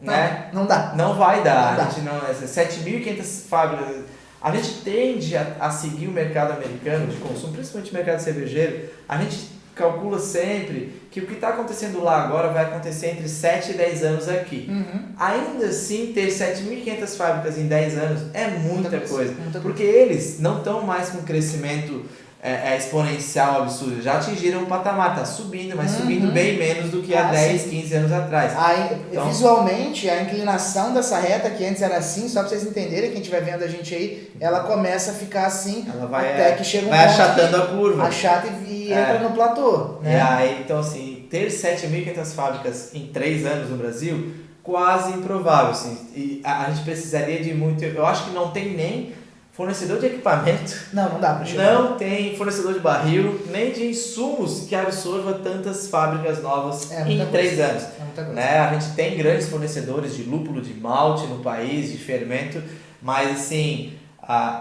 Né? Não dá. Não vai dar. A gente 7.500 fábricas. A gente tende a seguir o mercado americano de consumo, principalmente o mercado cervejeiro. A gente calcula sempre que o que está acontecendo lá agora vai acontecer entre 7 e 10 anos aqui. Ainda assim, ter 7.500 fábricas em 10 anos é muita coisa. Porque eles não estão mais com crescimento exponencial absurdo. Já atingiram um patamar, está subindo, mas subindo bem menos do que há 10, 15 anos atrás. Então, visualmente, a inclinação dessa reta, que antes era assim, só para vocês entenderem, quem estiver vendo a gente aí, ela começa a ficar assim, até que chega um ponto achatando a curva. Achata e entra no platô. Né? E aí, então assim, ter 7.500 fábricas em 3 anos no Brasil, quase improvável. Assim, e a gente precisaria de muito... Eu acho que não tem nem fornecedor de equipamento. Não dá para chegar. Não tem fornecedor de barril, nem de insumos que absorva tantas fábricas novas em 3 anos. Né? A gente tem grandes fornecedores de lúpulo, de malte no país, de fermento, mas assim,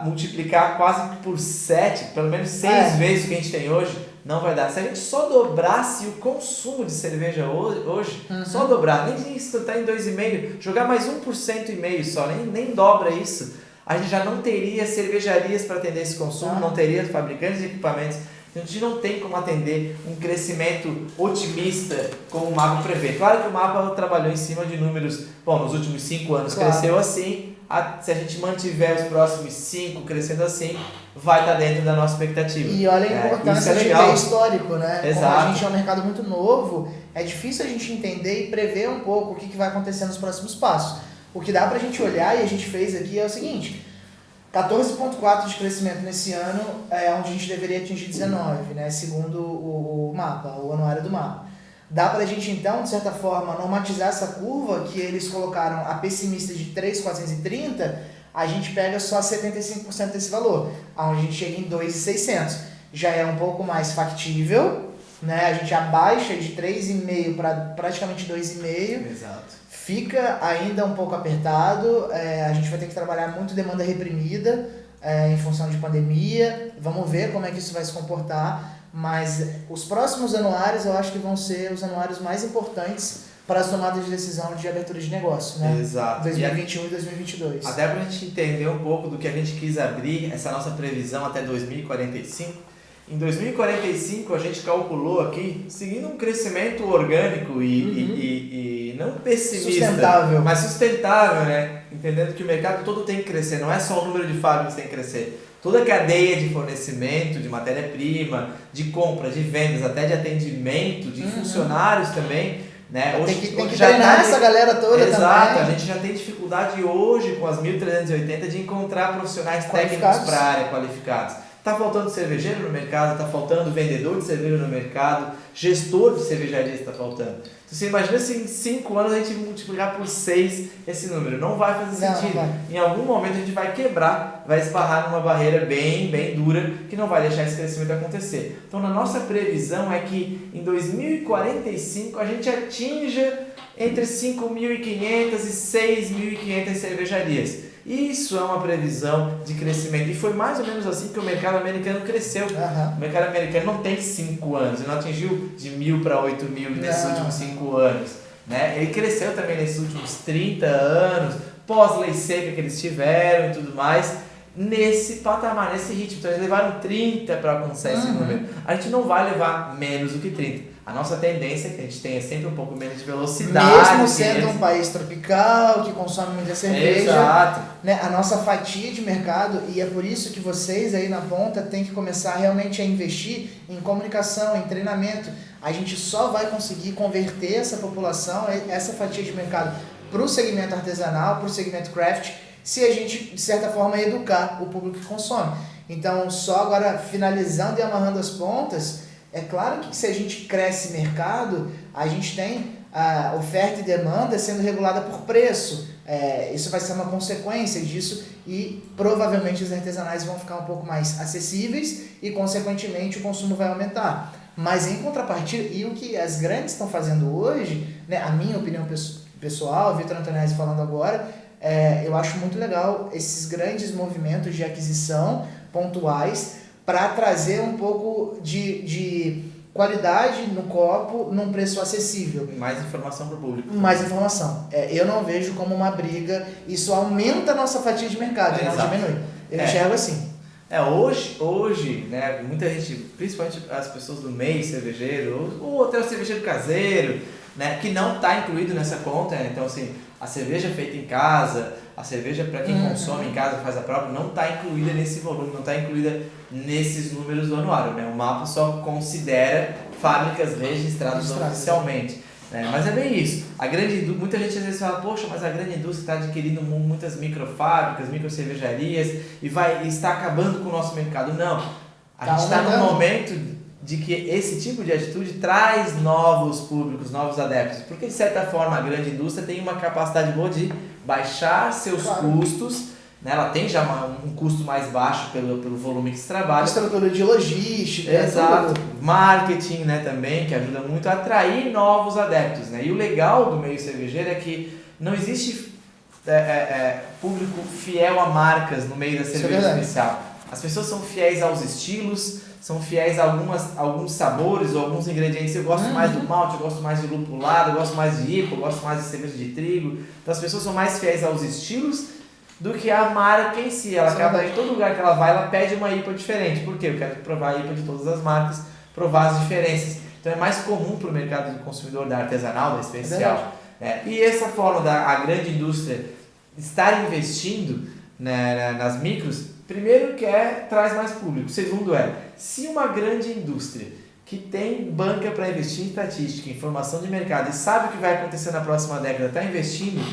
multiplicar quase por 7, pelo menos 6 vezes o que a gente tem hoje, não vai dar. Se a gente só dobrasse o consumo de cerveja hoje, só dobrar, nem isso está em 2,5%, jogar mais 1,5% só, nem dobra isso, a gente já não teria cervejarias para atender esse consumo, não teria fabricantes de equipamentos. Então a gente não tem como atender um crescimento otimista como o mapa prevê. Claro que o mapa trabalhou em cima de números, bom, nos últimos 5 anos cresceu assim, se a gente mantiver os próximos 5 crescendo assim, vai estar dentro da nossa expectativa. E olha a importância de ver histórico, né? Exato. Como a gente é um mercado muito novo, é difícil a gente entender e prever um pouco o que vai acontecer nos próximos passos. O que dá pra gente olhar, e a gente fez aqui, é o seguinte: 14,4% de crescimento nesse ano é onde a gente deveria atingir 19%, né? Segundo o mapa, o anuário do mapa. Dá pra gente, então, de certa forma, normatizar essa curva que eles colocaram a pessimista de 3,430, a gente pega só 75% desse valor, onde a gente chega em 2,600. Já é um pouco mais factível, né? A gente abaixa de 3,5 para praticamente 2,5. Exato. Fica ainda um pouco apertado, a gente vai ter que trabalhar muito demanda reprimida em função de pandemia. Vamos ver como é que isso vai se comportar. Mas os próximos anuários eu acho que vão ser os anuários mais importantes para as tomadas de decisão de abertura de negócio, né? Exato. 2021 e 2022. Até para a gente entender um pouco do que a gente quis abrir, essa nossa previsão até 2045. Em 2045 a gente calculou aqui, seguindo um crescimento orgânico e não pessimista, sustentável, mas sustentável, né? Entendendo que o mercado todo tem que crescer, não é só o número de fábricas que tem que crescer. Toda a cadeia de fornecimento, de matéria-prima, de compra, de vendas, até de atendimento, de funcionários também, né? Hoje, tem que treinar essa galera toda. Exato, também. A gente já tem dificuldade hoje com as 1.380 de encontrar profissionais técnicos para a área qualificados. Está faltando cervejeiro no mercado, está faltando vendedor de cerveja no mercado, gestor de cervejaria está faltando. Então, você imagina se em 5 anos a gente multiplicar por 6 esse número. Não vai fazer sentido. Não vai. Em algum momento a gente vai quebrar, vai esbarrar numa barreira bem dura que não vai deixar esse crescimento acontecer. Então, na nossa previsão é que em 2045 a gente atinja entre 5.500 e 6.500 cervejarias. Isso é uma previsão de crescimento. E foi mais ou menos assim que o mercado americano cresceu. O mercado americano não tem 5 anos, ele não atingiu de 1.000 para 8.000 nesses últimos 5 anos. Né? Ele cresceu também nesses últimos 30 anos, pós-lei seca que eles tiveram e tudo mais, nesse patamar, nesse ritmo. Então eles levaram 30 para alcançar esse número. A gente não vai levar menos do que 30. A nossa tendência é que a gente tenha sempre um pouco menos de velocidade. Mesmo sendo um país tropical, que consome muita cerveja. Exato. Né, a nossa fatia de mercado, e é por isso que vocês aí na ponta têm que começar realmente a investir em comunicação, em treinamento. A gente só vai conseguir converter essa população, essa fatia de mercado, para o segmento artesanal, para o segmento craft, se a gente, de certa forma, educar o público que consome. Então, só agora finalizando e amarrando as pontas, é claro que se a gente cresce mercado, a gente tem a oferta e demanda sendo regulada por preço. Isso vai ser uma consequência disso e provavelmente os artesanais vão ficar um pouco mais acessíveis e, consequentemente, o consumo vai aumentar. Mas, em contrapartida, e o que as grandes estão fazendo hoje, né, a minha opinião pessoal, Vitor Antonelli falando agora, eu acho muito legal esses grandes movimentos de aquisição pontuais para trazer um pouco de qualidade no copo num preço acessível. Mais informação para o público. Mais informação. Eu não vejo como uma briga. Isso aumenta a nossa fatia de mercado, não diminui. Eu enxergo assim. Hoje, né, muita gente, principalmente as pessoas do meio cervejeiro, ou até o cervejeiro caseiro, né, que não está incluído nessa conta. Então, assim, a cerveja feita em casa, a cerveja para quem consome em casa, faz a própria, não está incluída nesse volume, não está incluída nesses números do anuário. Né? O mapa só considera fábricas registradas oficialmente. Né? Mas é bem isso. Muita gente às vezes fala, poxa, mas a grande indústria está adquirindo muitas microfábricas, microcervejarias e está acabando com o nosso mercado. Não. A gente está num momento de que esse tipo de atitude traz novos públicos, novos adeptos. Porque, de certa forma, a grande indústria tem uma capacidade boa de baixar seus custos, né? Ela tem já um custo mais baixo pelo volume que se trabalha. Estrutura de logística. Exato. Marketing, né, também, que ajuda muito a atrair novos adeptos. Né? E o legal do meio cervejeiro é que não existe público fiel a marcas no meio da cerveja especial. As pessoas são fiéis aos estilos, são fiéis a alguns sabores ou alguns ingredientes. Eu gosto mais do malte, eu gosto mais de lupulado, eu gosto mais de IPA, eu gosto mais de cerveja de trigo. Então as pessoas são mais fiéis aos estilos do que a marca em si. Ela acaba em todo lugar que ela vai, ela pede uma IPA diferente. Por quê? Eu quero provar a IPA de todas as marcas, provar as diferenças. Então é mais comum para o mercado do consumidor da artesanal, da especial. E essa forma da grande indústria estar investindo, né, nas micros, primeiro que traz mais público. Segundo se uma grande indústria que tem banca para investir em estatística, em formação de mercado e sabe o que vai acontecer na próxima década, está investindo,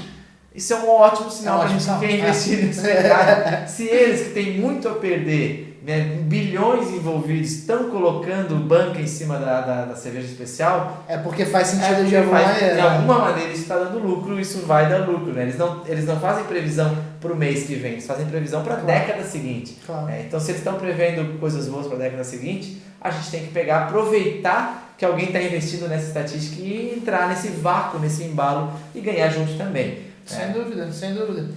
isso é um ótimo sinal para a gente que quer investir nesse mercado. Se eles que têm muito a perder, né, bilhões envolvidos, estão colocando banca em cima da cerveja especial... É porque faz sentido de alguma maneira. De alguma maneira isso está dando lucro, isso vai dar lucro. Né? Eles não fazem previsão para o mês que vem, eles fazem previsão para a década seguinte. Claro. Então, se eles estão prevendo coisas boas para a década seguinte, a gente tem que pegar, aproveitar que alguém está investindo nessa estatística e entrar nesse vácuo, nesse embalo e ganhar junto também. Sem dúvida, sem dúvida.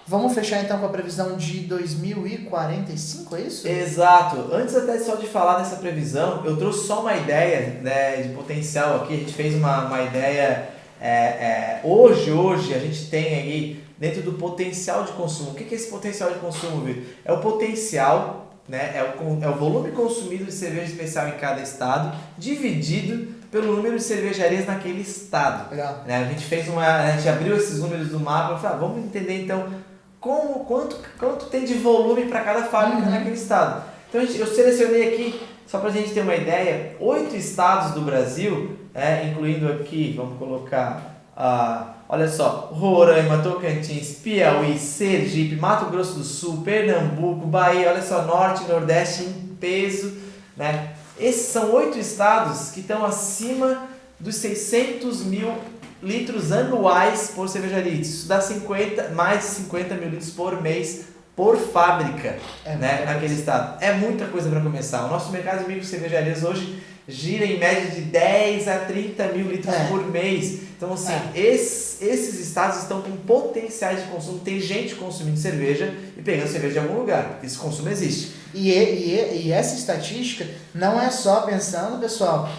Vamos fechar então com a previsão de 2045, é isso? Exato. Antes até só de falar dessa previsão, eu trouxe só uma ideia, né, de potencial aqui. A gente fez uma ideia... Hoje a gente tem aí dentro do potencial de consumo. O que é esse potencial de consumo, Vitor? É o potencial, né, é o volume consumido de cerveja especial em cada estado, dividido pelo número de cervejarias naquele estado. Legal. Né? A gente abriu esses números do mapa e falou, vamos entender então quanto tem de volume para cada fábrica naquele estado. Então eu selecionei aqui, só para a gente ter uma ideia, 8 estados do Brasil, incluindo aqui, vamos colocar, olha só, Roraima, Tocantins, Piauí, Sergipe, Mato Grosso do Sul, Pernambuco, Bahia, olha só, Norte e Nordeste em peso, né? Esses são 8 estados que estão acima dos 600 mil litros anuais por cervejaria. Isso dá mais de 50 mil litros por mês por fábrica, né, naquele estado. É muita coisa para começar. O nosso mercado de micro cervejarias hoje gira em média de 10 a 30 mil litros por mês. Então, assim, esses estados estão com potenciais de consumo. Tem gente consumindo cerveja e pegando cerveja de algum lugar. Esse consumo existe. E essa estatística não é só pensando, pessoal,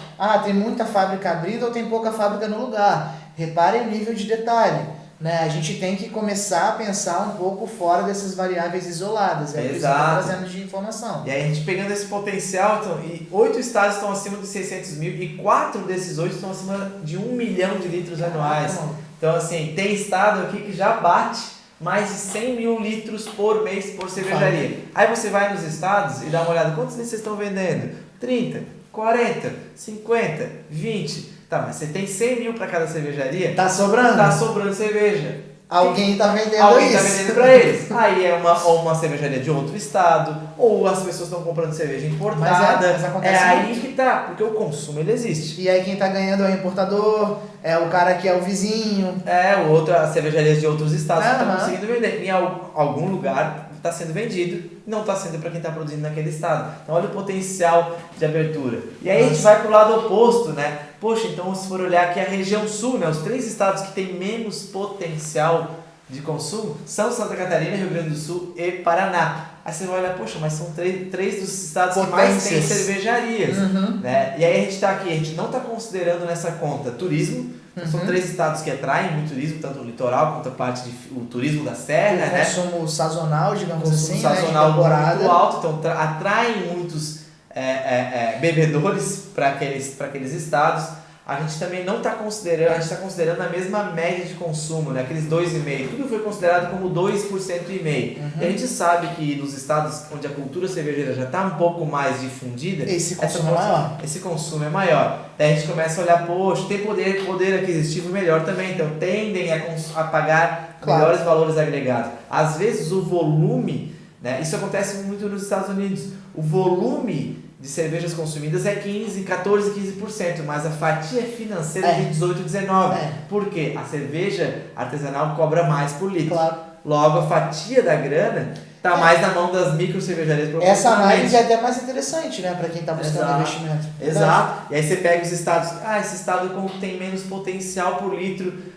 tem muita fábrica abrida ou tem pouca fábrica no lugar. Reparem o nível de detalhe. Né? A gente tem que começar a pensar um pouco fora dessas variáveis isoladas. É o que você está trazendo de informação. E aí a gente pegando esse potencial, então, 8 estados estão acima de 600 mil e 4 desses 8 estão acima de 1 milhão de litros anuais. Então, assim, tem estado aqui que já bate mais de 100 mil litros por mês por cervejaria. Aí você vai nos estados e dá uma olhada, quantos litros vocês estão vendendo? 30, 40, 50, 20... Tá, mas você tem 100 mil para cada cervejaria. Tá sobrando? Tá sobrando cerveja. Alguém tá vendendo Alguém isso. Tá vendendo para eles. Aí é uma cervejaria de outro estado, ou as pessoas estão comprando cerveja importada. Mas acontece aí muito. que tá, porque o consumo ele existe. E aí quem tá ganhando é o importador, é o cara que é o vizinho. As cervejarias de outros estados que estão conseguindo vender. Em algum lugar está sendo vendido, não está sendo para quem está produzindo naquele estado. Então olha o potencial de abertura. E aí a gente vai para o lado oposto, né? Poxa, então se for olhar aqui a região sul, né? Os 3 estados que têm menos potencial de consumo são Santa Catarina, Rio Grande do Sul e Paraná. Aí você vai olhar, poxa, mas são 3 dos estados que mais têm cervejarias. Né? E aí a gente está aqui, a gente não está considerando nessa conta turismo. São 3 estados que atraem muito turismo, tanto o litoral quanto a parte o turismo da serra, né? Consumo sazonal, digamos assim, sazonal né? Muito alto, então atraem muitos bebedores para aqueles estados. A gente também não está considerando, a gente está considerando a mesma média de consumo, né? Aqueles 2,5%. Tudo foi considerado como 2,5%. E a gente sabe que nos estados onde a cultura cervejeira já está um pouco mais difundida, esse consumo é maior. Esse consumo é maior. Daí a gente começa a olhar, poxa, tem poder aquisitivo melhor também, então tendem a pagar melhores valores agregados. Às vezes o volume, né? Isso acontece muito nos Estados Unidos, o volume de cervejas consumidas é 14, 15%, mas a fatia financeira é de 18, 19%. Por quê? A cerveja artesanal cobra mais por litro. Claro. Logo, a fatia da grana está mais na mão das micro cervejarias. Essa análise é até mais interessante, né, para quem está buscando investimento. Exato. E aí você pega os estados, esse estado tem menos potencial por litro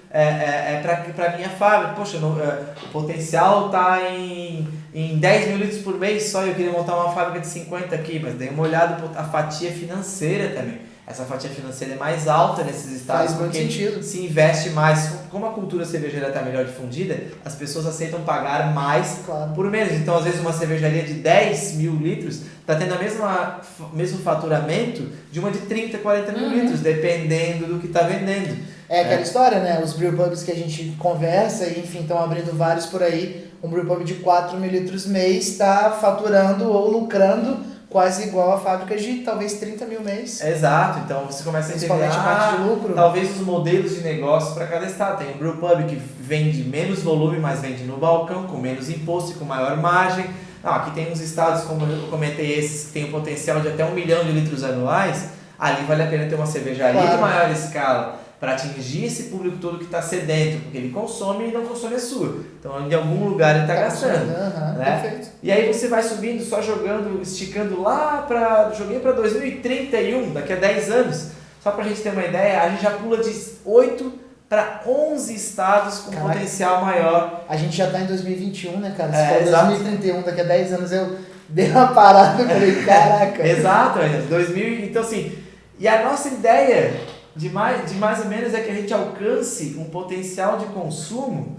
para minha fábrica. Poxa, o potencial está em 10 mil litros por mês só, eu queria montar uma fábrica de 50 aqui, mas dei uma olhada, a fatia financeira também. essa fatia financeira é mais alta nesses estados, Faz muito porque sentido. se investe mais. Como a cultura cervejeira está melhor difundida, as pessoas aceitam pagar mais Claro. por mês. Então, às vezes, uma cervejaria de 10 mil litros está tendo o mesmo faturamento de uma de 30, 40 mil litros, dependendo do que está vendendo. É aquela história, né? Os brewpubs que a gente conversa e, enfim, estão abrindo vários por aí. Um brewpub de 4 mil litros mês está faturando ou lucrando quase igual a fábricas de talvez 30 mil mês. Exato, então você começa a entender, Principalmente a parte de lucro. talvez os modelos de negócio para cada estado. Tem o brewpub que vende menos volume, mas vende no balcão, com menos imposto e com maior margem. Não, aqui tem uns estados, como eu comentei, esses que tem o potencial de até 1 milhão de litros anuais, ali vale a pena ter uma cervejaria de maior escala, para atingir esse público todo que está sedento, porque ele consome e não consome a sua. Então, em algum lugar ele está gastando. Né? Perfeito. E aí você vai subindo, só jogando, esticando lá para... Joguei para 2031, daqui a 10 anos. Só para a gente ter uma ideia, a gente já pula de 8 para 11 estados com potencial maior. A gente já está em 2021, né, cara? Se for 2031, daqui a 10 anos eu dei uma parada e falei, caraca. Exato, 2000, então assim... E a nossa ideia... De mais ou menos é que a gente alcance um potencial de consumo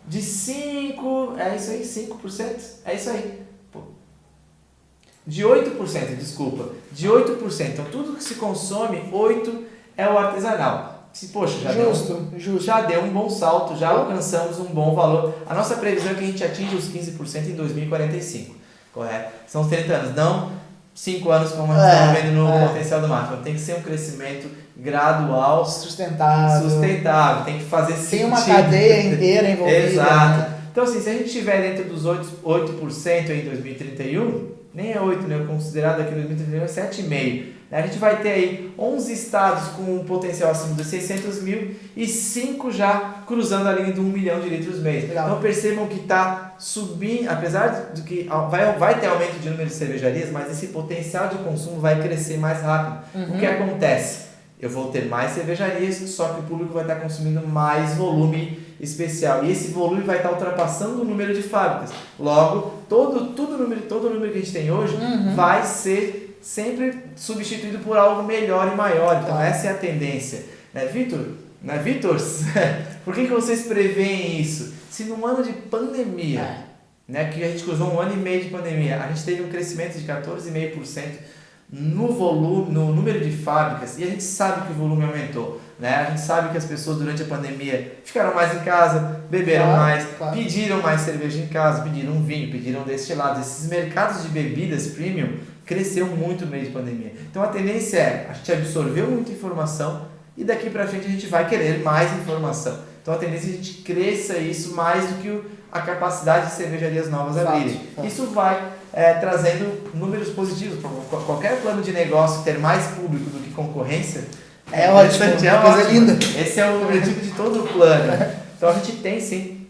de 5%, é isso aí, 5%, é isso aí. Pô. De 8%, desculpa, de 8%. Então tudo que se consome, 8% é o artesanal. Poxa, já deu um bom salto, já alcançamos um bom valor. A nossa previsão é que a gente atinja os 15% em 2045, correto? São os 30 anos, não... 5 anos como a gente estava vendo no potencial do marketing. Tem que ser um crescimento gradual, sustentável, tem que fazer sentido. Tem uma cadeia inteira envolvida. Exato. Né? Então assim, se a gente estiver dentro dos 8% em 2031, nem é 8, né? Considerado aqui em 2031 é 7,5%. A gente vai ter aí 11 estados com um potencial acima de 600 mil e 5 já cruzando a linha de 1 milhão de litros mês. Legal. Então percebam que está subindo, apesar de que vai ter aumento de número de cervejarias, mas esse potencial de consumo vai crescer mais rápido. O que acontece? Eu vou ter mais cervejarias, só que o público vai estar consumindo mais volume especial. E esse volume vai estar ultrapassando o número de fábricas. Logo, todo número que a gente tem hoje vai ser sempre substituído por algo melhor e maior. Então essa é a tendência. Né, Vitor? Né, Vitor? Por que vocês preveem isso? Se num ano de pandemia, né, que a gente cruzou 1 ano e meio de pandemia, a gente teve um crescimento de 14,5% no volume, no número de fábricas, e a gente sabe que o volume aumentou, né? A gente sabe que as pessoas durante a pandemia ficaram mais em casa, beberam mais, pediram mais cerveja em casa, pediram vinho, pediram destilados. Esses mercados de bebidas premium cresceu muito no meio de pandemia. Então a tendência é, a gente absorveu muita informação e daqui para frente a gente vai querer mais informação. Então a tendência é a gente cresça isso mais do que a capacidade de cervejarias novas abrirem. Isso vai trazendo números positivos. Qualquer plano de negócio ter mais público do que concorrência é ótimo, coisa linda. Esse é o objetivo de todo o plano. Então a gente tem sim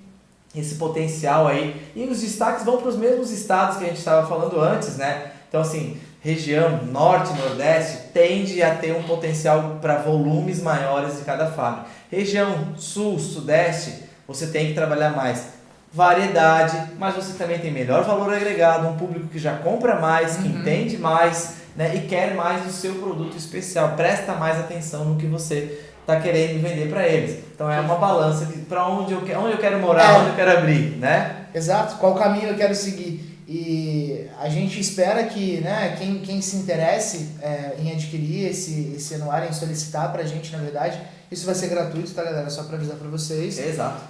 esse potencial aí. E os destaques vão para os mesmos estados que a gente estava falando antes, né? Então assim, região norte, nordeste tende a ter um potencial para volumes maiores de cada fábrica. Região sul, sudeste, você tem que trabalhar mais variedade, mas você também tem melhor valor agregado, um público que já compra mais, que entende mais, né, e quer mais do seu produto especial, presta mais atenção no que você está querendo vender para eles. Então é uma balança para onde eu quero morar, onde eu quero abrir, né? Exato, qual caminho eu quero seguir. E a gente espera que, né, quem se interesse em adquirir esse anuário, em solicitar pra gente, na verdade, isso vai ser gratuito, tá, galera? Só para avisar para vocês. Exato.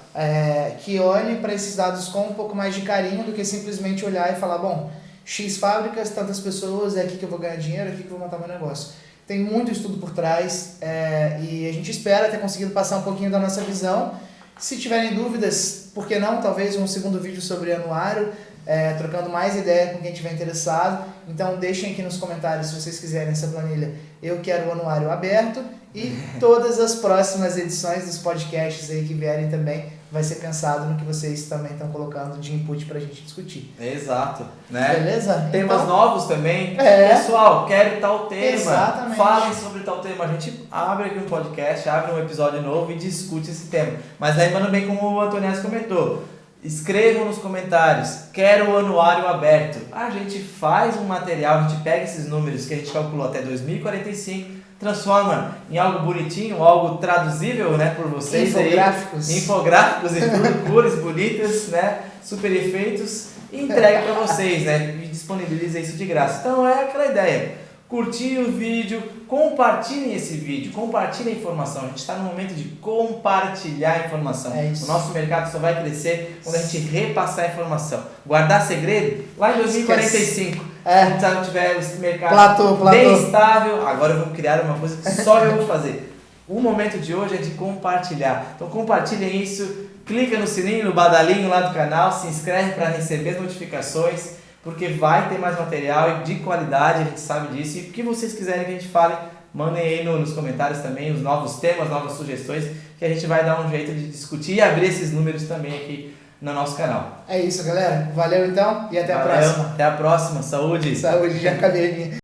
Que olhe para esses dados com um pouco mais de carinho do que simplesmente olhar e falar, bom, X fábricas, tantas pessoas, é aqui que eu vou ganhar dinheiro, é aqui que eu vou montar meu negócio. Tem muito estudo por trás e a gente espera ter conseguido passar um pouquinho da nossa visão. Se tiverem dúvidas, por que não? Talvez um segundo vídeo sobre anuário, trocando mais ideia com quem estiver interessado. Então deixem aqui nos comentários se vocês quiserem essa planilha. Eu quero o anuário aberto e todas as próximas edições dos podcasts aí que vierem também vai ser pensado no que vocês também estão colocando de input pra gente discutir. Exato, né? Beleza? Temas então, novos também. Pessoal, quero tal tema. Exatamente. Falem sobre tal tema. A gente abre aqui um podcast, abre um episódio novo e discute esse tema. Mas lembrando bem como o Antonias comentou, Escrevam nos comentários, quero o anuário aberto. A gente faz um material, a gente pega esses números que a gente calculou até 2045, transforma em algo bonitinho, algo traduzível, né, por vocês. Infográficos. Aí, infográficos e tudo, cores bonitas, né, super efeitos, e entrega para vocês, né, e disponibiliza isso de graça. Então é aquela ideia. Curtir o vídeo, compartilhem esse vídeo, compartilhem a informação. A gente está no momento de compartilhar a informação. O nosso mercado só vai crescer quando a gente repassar a informação. Guardar segredo? Lá em 2045, quando tiver esse mercado platô. bem estável, agora eu vou criar uma coisa que só eu vou fazer. O momento de hoje é de compartilhar. Então compartilhem isso, clica no sininho, no badalinho lá do canal, se inscreve para receber as notificações, porque vai ter mais material de qualidade, a gente sabe disso. E o que vocês quiserem que a gente fale, mandem aí nos comentários também os novos temas, novas sugestões, que a gente vai dar um jeito de discutir e abrir esses números também aqui no nosso canal. É isso, galera. Valeu então e até a próxima. Até a próxima. Saúde! Saúde, já acabei.